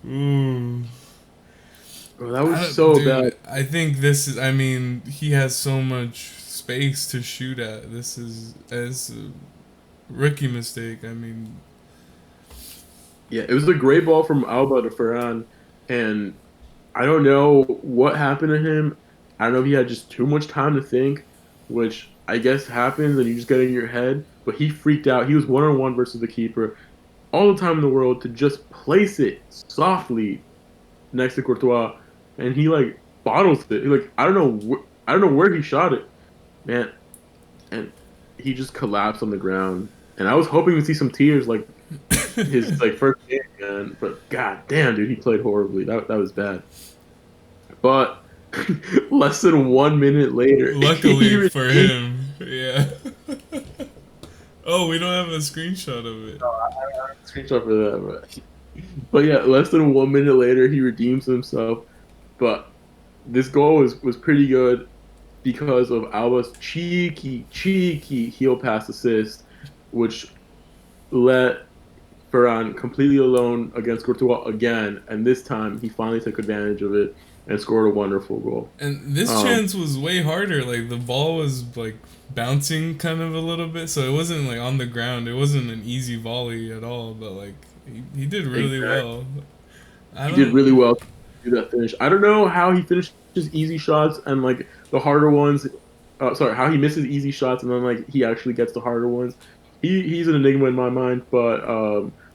Ooh. Bro, that was so bad. Dude, I think this is. I mean, he has so much space to shoot at. This is as a rookie mistake. I mean, Yeah, it was a great ball from Alba to Ferran, and I don't know what happened to him. I don't know if he had just too much time to think, which I guess happens, and you just get in your head. But he freaked out. He was one on one versus the keeper, all the time in the world to just place it softly next to Courtois, and he like bottles it. He, like I don't know where he shot it, man, and he just collapsed on the ground. And I was hoping to see some tears like his like first game, man. But god damn, dude, he played horribly. That was bad. But less than 1 minute later, he luckily for redeemed. him, yeah. Oh, we don't have a screenshot of it. Screenshot for that, but yeah, less than 1 minute later, he redeems himself. But this goal was pretty good because of Alba's cheeky heel pass assist, which let Ferran completely alone against Courtois again, and this time he finally took advantage of it and scored a wonderful goal. And this Um, chance was way harder. Like the ball was like bouncing kind of a little bit, so it wasn't like on the ground. It wasn't an easy volley at all. But like he did really exactly. well. I He did don't. really well to do that finish. I don't know how he finished his easy shots and like the harder ones. Sorry, how he misses easy shots and then like he actually gets the harder ones. He's an enigma in my mind, but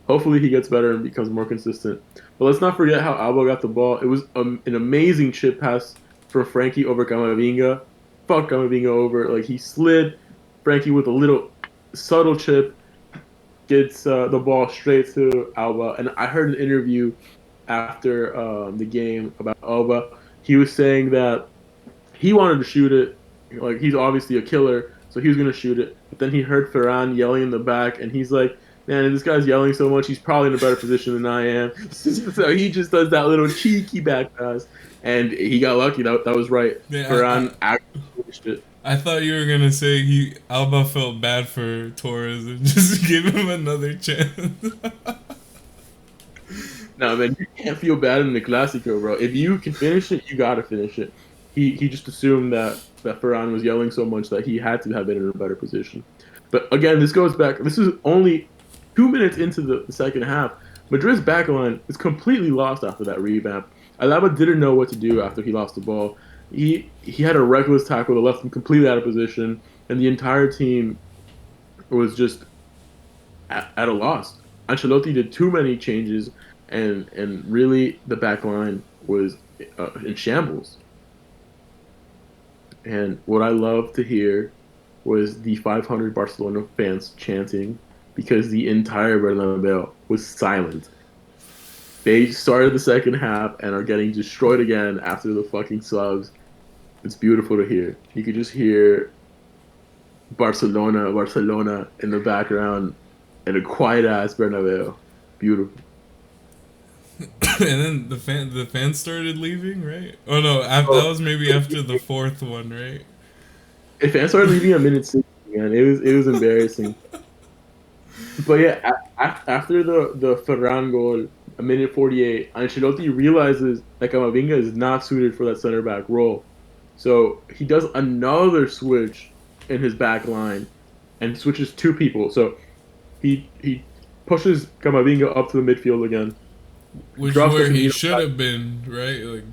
hopefully he gets better and becomes more consistent. But let's not forget how Alba got the ball. It was an amazing chip pass from Frankie over Camavinga. Fuck Camavinga over. Like he slid Frankie with a little subtle chip gets the ball straight to Alba. And I heard an interview after the game about Alba. He was saying that he wanted to shoot it. Like he's obviously a killer, so he was gonna shoot it. But then he heard Ferran yelling in the back, and he's like, "Man, this guy's yelling so much. He's probably in a better position than I am." So he just does that little cheeky back pass, and he got lucky. That was right. Yeah, Ferran actually finished it. I thought you were gonna say Alba felt bad for Torres and just gave him another chance. No, man, you can't feel bad in the Clásico, bro. If you can finish it, you gotta finish it. He just assumed that Ferran was yelling so much that he had to have been in a better position. But again, this goes back. This is only 2 minutes into the second half. Madrid's backline is completely lost after that revamp. Alaba didn't know what to do after he lost the ball. He had a reckless tackle that left him completely out of position, and the entire team was just at a loss. Ancelotti did too many changes, and really the back line was in shambles. And what I love to hear was the 500 Barcelona fans chanting because the entire Bernabéu was silent. They started the second half and are getting destroyed again after the fucking subs. It's beautiful to hear. You could just hear Barcelona, Barcelona in the background and a quiet ass Bernabeu. Beautiful. And then the fans started leaving, right? Oh no, that Oh, was maybe after the fourth one, right? if fans started leaving at minute 60, man, it was embarrassing. But yeah, after the Ferran goal, a minute 48, Ancelotti realizes that Camavinga is not suited for that center back role. So he does another switch in his back line and switches two people. So he pushes Camavinga up to the midfield again, Which drops where he Casemiro should back. have been, right? Like,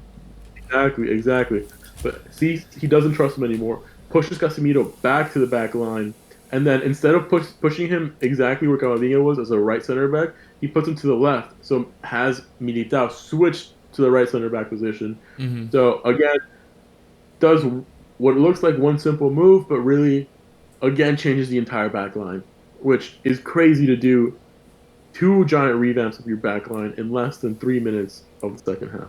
Exactly, exactly. But see, he doesn't trust him anymore. Pushes Casemiro back to the back line, and then instead of pushing him exactly where Camavinga was as a right center back, he puts him to the left. So has Militao switched to the right center back position. hmm So again, does what looks like one simple move, but really, again, changes the entire back line, which is crazy to do. Two giant revamps of your back line in less than 3 minutes of the second half.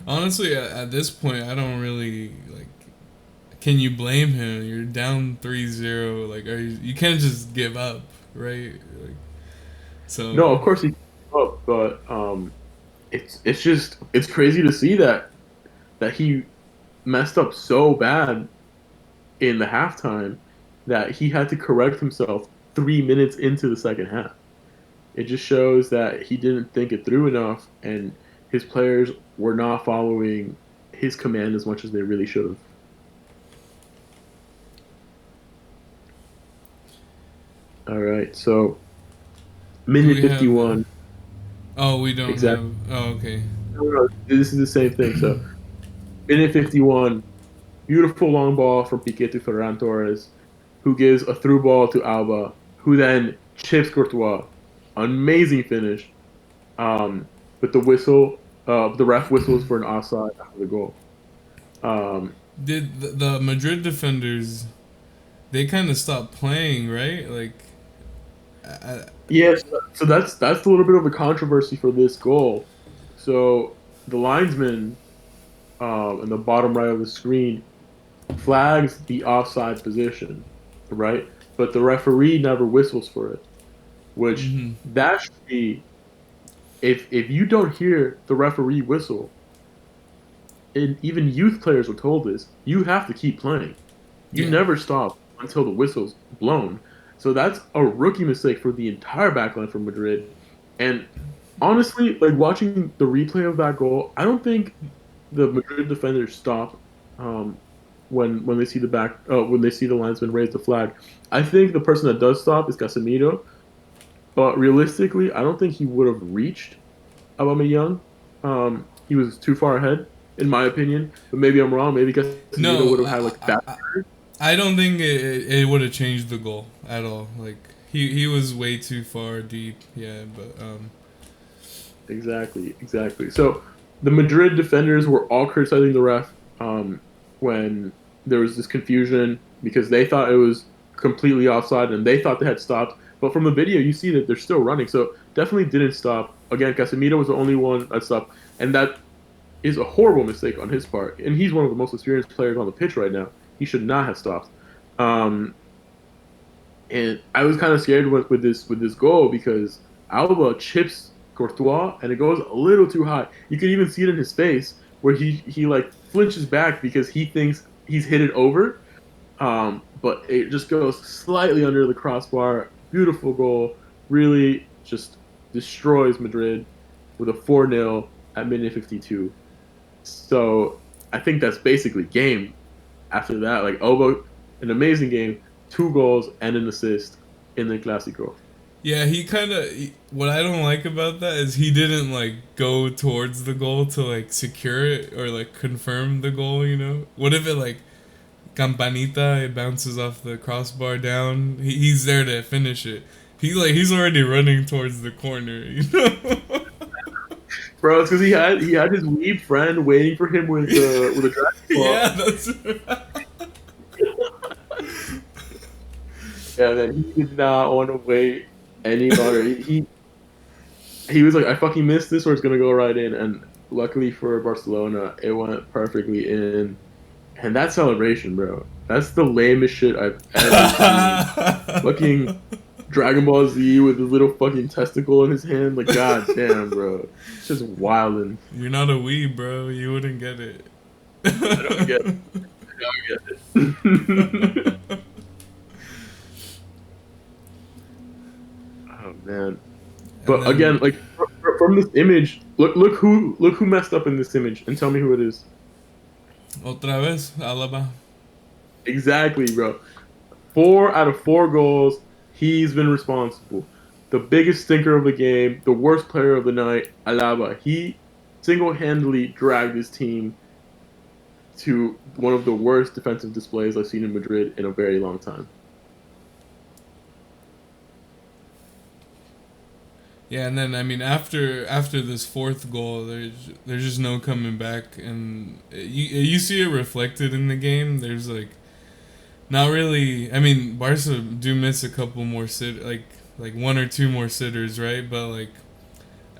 honestly, at this point, I don't really like. Can you blame him? You're down 3-0. Like, you can't just give up, right? Like, No, so of course he up, but it's just it's crazy to see that he messed up so bad in the halftime that he had to correct himself 3 minutes into the second half. It just shows that he didn't think it through enough, and his players were not following his command as much as they really should have. All right, so do minute we have? 51, Oh, we don't exactly. have. Oh, okay. No, no, this is the same thing. So minute 51, beautiful long ball from Piqué to Ferran Torres, who gives a through ball to Alba, who then chips Courtois. Amazing finish. But the ref whistles for an offside after the goal. Um, Did the Madrid defenders? They kind of stopped playing, right? Like, I, yes, so that's a little bit of a controversy for this goal. So the linesman in the bottom right of the screen flags the offside position, right? But the referee never whistles for it, which mhm. that should be if you don't hear the referee whistle, and even youth players were told this, you have to keep playing. You Yeah. never stop until the whistle's blown. So that's a rookie mistake for the entire backline for Madrid. And honestly, like watching the replay of that goal, I don't think the Madrid defenders stop um, when they see when they see the linesman raise the flag. I think the person that does stop is Casemiro, but realistically, I don't think he would have reached Aubameyang. He was too far ahead, in my opinion. But maybe I'm wrong. Maybe Casemiro No, would have had like that. I don't think it would have changed the goal at all. Like, he was way too far deep. Yeah, but Exactly, exactly. So the Madrid defenders were all criticizing the ref when there was this confusion because they thought it was completely offside, and they thought they had stopped. But from the video, you see that they're still running, so definitely didn't stop. Again, Casemiro was the only one that stopped, and that is a horrible mistake on his part. And he's one of the most experienced players on the pitch right now. He should not have stopped. Um, and I was kind of scared with this goal because Alba chips Courtois and it goes a little too high. You could even see it in his face where he like flinches back because he thinks he's hit it over. But it just goes slightly under the crossbar. Beautiful goal. Really just destroys Madrid with a 4-0 at minute 52. So I think that's basically game. After that, like Obo, an amazing game, 2 goals and an assist in the Clásico. Yeah, he kind of. What I don't like about that is he didn't like go towards the goal to like secure it or like confirm the goal. You know, what if it like campanita? It bounces off the crossbar down. He's there to finish it. He's already running towards the corner. You know. Bro, it's because he had his weeb friend waiting for him with a dragon ball. Yeah, that's. Yeah, man, he did not want to wait any longer. He was like, I fucking missed this, or it's gonna go right in. And luckily for Barcelona, it went perfectly in. And that celebration, bro, that's the lamest shit I've ever seen. Fucking Dragon Ball Z with his little fucking testicle in his hand. Like, god damn, bro. It's just wilding. You're not a weeb, bro. You wouldn't get it. I don't get it. I don't get it. Oh man. And But then again, like from this image, look who messed up in this image, and tell me who it is. otra vez Alaba. Exactly, bro. 4 out of 4 goals, he's been responsible. The biggest stinker of the game, the worst player of the night, Alaba. He single-handedly dragged his team to one of the worst defensive displays I've seen in Madrid in a very long time. Yeah, and then I mean after this fourth goal, there's just no coming back, and you see it reflected in the game. There's like not really. I mean, Barca do miss a couple more like 1 or 2 more sitters, right? But like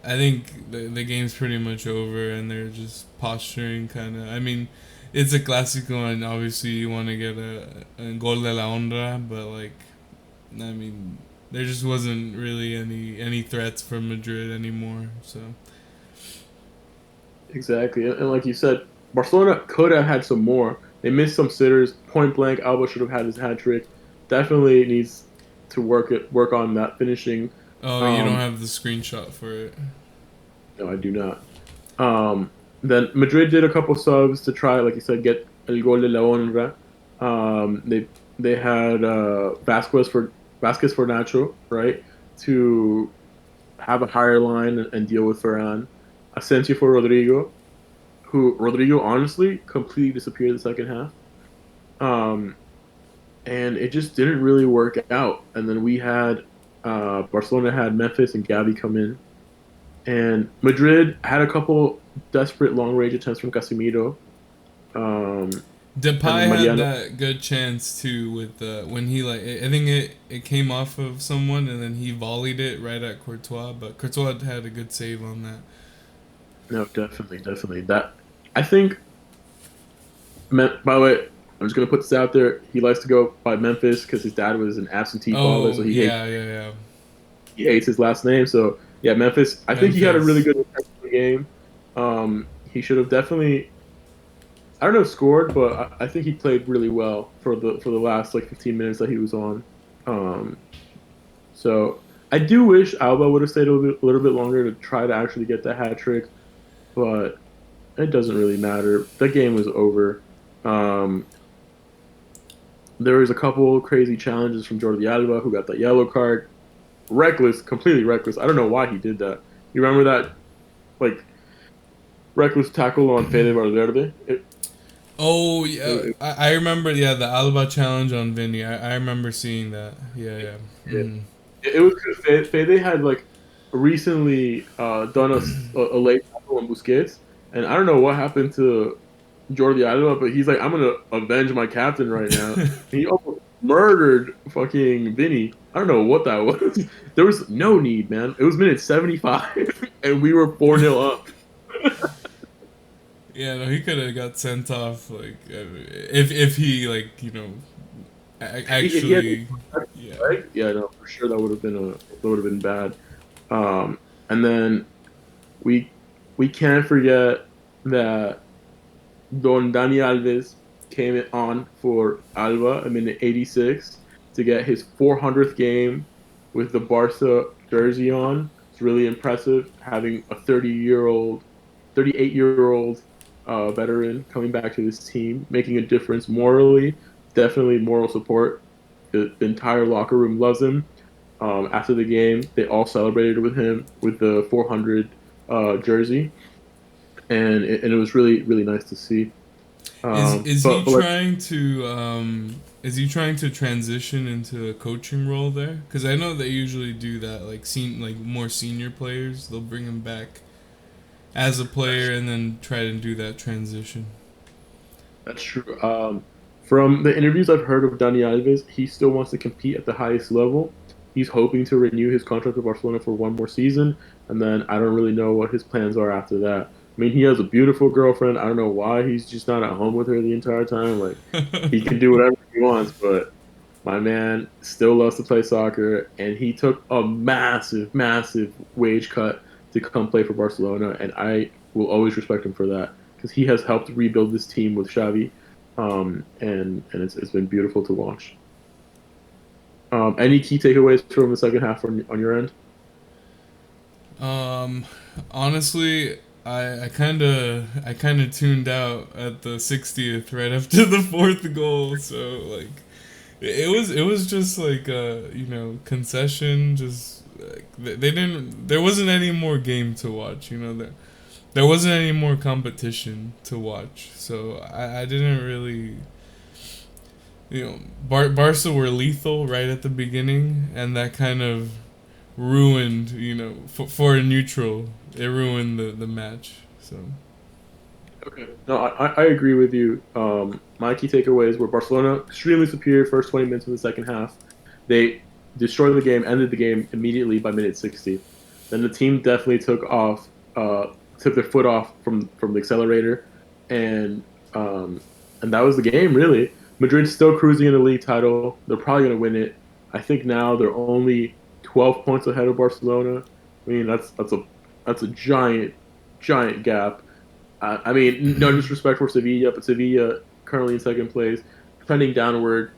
I think the game's pretty much over, and they're just posturing kind of. I mean, it's a clásico, and obviously you want to get a gol de la honra, but like I mean, there just wasn't really any threats from Madrid anymore. So Exactly, and like you said, Barcelona could have had some more. They missed some sitters. Point blank, Alba should have had his hat trick. Definitely needs to work on that finishing. oh, you don't Um, have the screenshot for it. no, I do not. Then Madrid did a couple subs to try, like you said, get el gol de la honra. They had Vasquez for Nacho, right, to have a higher line and deal with Ferran. Asensio for Rodrigo, who Rodrigo honestly completely disappeared the second half. Um, and it just didn't really work out. And then we had Barcelona had Memphis and Gavi come in, and Madrid had a couple desperate long range attempts from Casemiro. Um, Depay and had Mariano. that good chance too with when he like I think it came off of someone and then he volleyed it right at Courtois, but Courtois had a good save on that. No, definitely. That I think. By the way, I'm just gonna put this out there. He likes to go by Memphis because his dad was an absentee father, so Oh yeah. he hates his last name. So yeah, Memphis. I think he had a really Memphis. good game. He should have definitely. I don't know scored, but I think he played really well for the last like 15 minutes that he was on. Um, so I do wish Alba would have stayed a little bit longer to try to actually get the hat trick, but it doesn't really matter. The game was over. Um, there was a couple crazy challenges from Jordi Alba, who got the yellow card. Reckless, completely reckless. I don't know why he did that. You remember that, like, reckless tackle on Fede Valverde? Oh yeah, It- I remember. Yeah, the Alba challenge on Vinny. I remember seeing that. Yeah. it, it was because Fede had like recently done a late tackle on Busquets, and I don't know what happened to Jordi Alba, but he's like, I'm gonna avenge my captain right now. He murdered fucking Vinny. I don't know what that was. There was no need, man. It was minute 75, and we were 4-0 up. Yeah, no, he could have got sent off. Like, if he like He had actually, yeah. right? Yeah, no, for sure that would have been bad. And then we we can't forget that Don Dani Alves came on for Alba in minute 86 to get his 400th game with the Barca jersey on. It's really impressive having a 38-year-old veteran coming back to this team, making a difference morally. Definitely moral support. The entire locker room loves him. After the game, they all celebrated with him with the 400 jersey, and it was really really nice to see. Is he But like trying to is he trying to transition into a coaching role there? Because I know they usually do that. Like more senior players, they'll bring him back as a player and then try to do that transition. that's true. From the interviews I've heard of Dani Alves, he still wants to compete at the highest level. He's hoping to renew his contract with Barcelona for one more season, and then I don't really know what his plans are after that. I mean, he has a beautiful girlfriend. I don't know why he's just not at home with her the entire time. Like, he can do whatever he wants, but my man still loves to play soccer, and he took a massive, massive wage cut to come play for Barcelona, and I will always respect him for that because he has helped rebuild this team with Xavi, and it's been beautiful to watch. Any key takeaways from the second half on your end? Um, honestly, I kind of tuned out at the 60th right after the fourth goal. So like, it was just like concession. Just like, they didn't. There wasn't any more game to watch. There wasn't any more competition to watch. So I didn't really. Barca were lethal right at the beginning, and that kind of ruined, for a neutral, it ruined the match. So Okay. No, I agree with you. My key takeaways were Barcelona extremely superior first 20 minutes of the second half. They destroyed the game, ended the game immediately by minute 60. Then the team definitely took their foot off from the accelerator, and um, and that was the game really. Madrid's still cruising in the league title. They're probably going to win it. I think now they're only 12 points ahead of Barcelona. I mean, that's a giant gap. I mean, no disrespect for Sevilla, but Sevilla currently in second place, trending downward.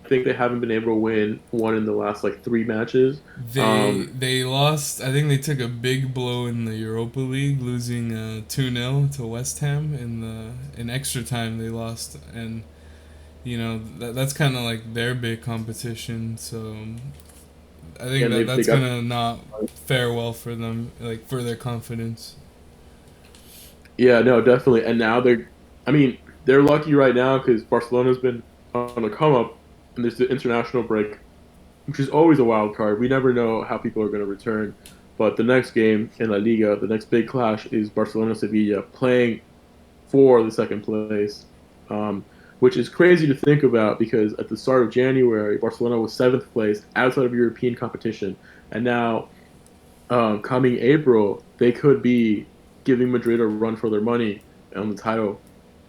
I think they haven't been able to win one in the last like three matches. they lost. I think they took a big blow in the Europa League, losing 2-0 to West Ham in extra time. They lost, and that's kind of like their big competition. So I think And they that's got gonna not fare well for them, like for their confidence. yeah, no, definitely. And now I mean, they're lucky right now because Barcelona's been on a come up, and there's the international break, which is always a wild card. We never know how people are going to return. But the next game in La Liga, the next big clash is Barcelona Sevilla playing for the second place, um, which is crazy to think about because at the start of January, Barcelona was seventh place outside of European competition, and now coming April, they could be giving Madrid a run for their money on the title,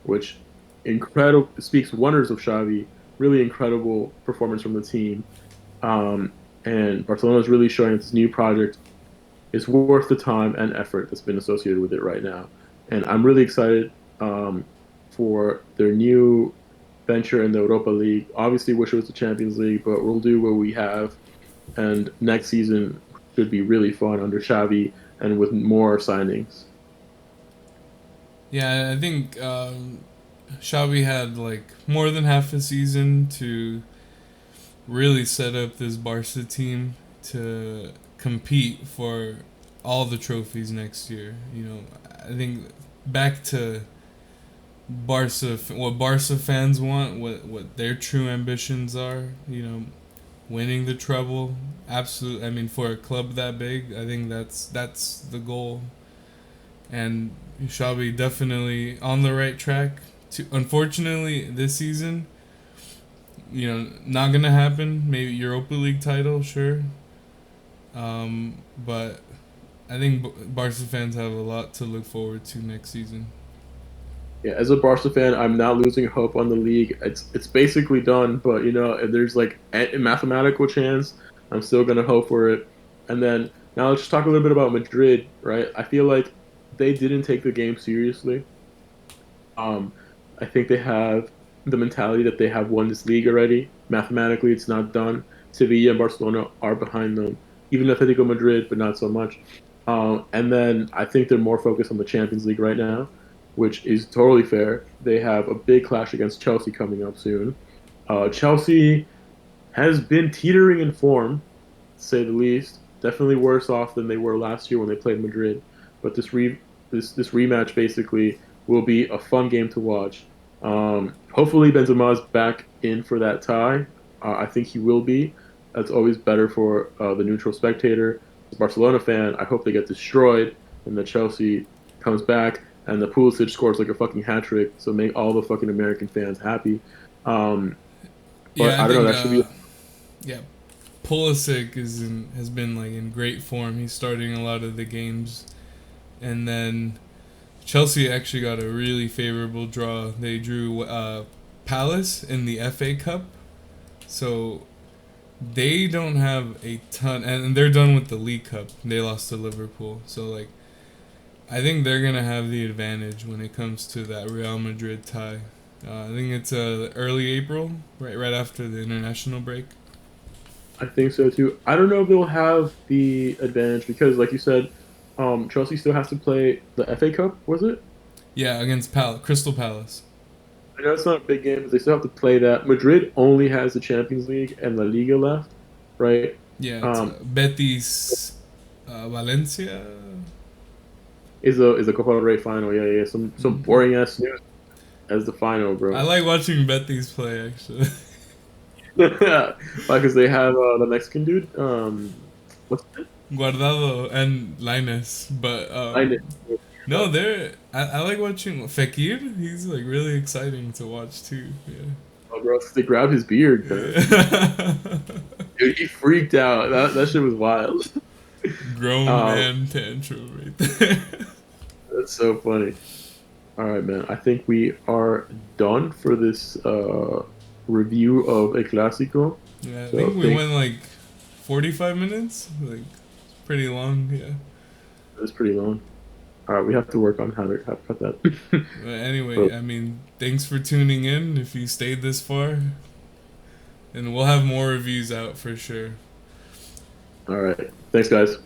which incredible speaks wonders of Xavi. Really incredible performance from the team, and Barcelona is really showing that this new project is worth the time and effort that's been associated with it right now. And I'm really excited for their new venture in the Europa League. Obviously, wish it was the Champions League, but we'll do what we have. And next season should be really fun under Xavi and with more signings. Yeah, I think Xavi had like more than half a season to really set up this Barca team to compete for all the trophies next year. I think back to what Barca fans want, what their true ambitions are. Winning the treble. Absolutely. I mean, for a club that big, I think that's the goal. And Xavi definitely on the right track. Unfortunately, this season not gonna happen. Maybe Europa League title, sure. But I think Barca fans have a lot to look forward to next season. Yeah, as a Barca fan, I'm not losing hope on the league. It's basically done, but if there's like a mathematical chance, I'm still gonna hope for it. And then now let's just talk a little bit about Madrid, right? I feel like they didn't take the game seriously. Um, I think they have the mentality that they have won this league already. Mathematically, it's not done. Sevilla and Barcelona are behind them, even Atletico Madrid, but not so much. And then I think they're more focused on the Champions League right now, which is totally fair. They have a big clash against Chelsea coming up soon. Chelsea has been teetering in form, to say the least. Definitely worse off than they were last year when they played Madrid. But this rematch basically will be a fun game to watch. Hopefully Benzema is back in for that tie. I think he will be. That's always better for the neutral spectator. As a Barcelona fan, I hope they get destroyed and that Chelsea comes back and the Pulisic scores like a fucking hat trick, so make all the fucking American fans happy. Um, but Yeah, I I don't know. think That should be. yeah, Pulisic has been like in great form. He's starting a lot of the games, and then Chelsea actually got a really favorable draw. They drew Palace in the FA Cup, so they don't have a ton, and they're done with the League Cup. They lost to Liverpool, so like I think they're gonna have the advantage when it comes to that Real Madrid tie. I think it's early April, right after the international break. I think so too. I don't know if they'll have the advantage because, like you said, Chelsea still has to play the FA Cup. Was it? Yeah, against Crystal Palace. I know it's not a big game, but they still have to play that. Madrid only has the Champions League and La Liga left, right? Yeah, it's Um, Betis, Valencia. is a Copa del Rey final. Yeah, yeah. Some Hmm. boring ass news as the final, I bro. like watching Betis play actually. Why? Because they have the Mexican dude. What's Guardado and Linus, but behind it? no, I like watching Fekir. He's like really exciting to watch too. Oh, bro, they grabbed his beard, man. Yeah. Dude, he freaked out. That shit was wild. Grown Um, man tantrum right there. that's so funny. All right, man. I think we are done for this review of a Clásico. Yeah, I think So we thank. went like 45 minutes. Like pretty long. Yeah. It's pretty long. All right, we have to work on how to cut that. But anyway, But, I mean, thanks for tuning in. If you stayed this far, and we'll have more reviews out for sure. all right, thanks, guys.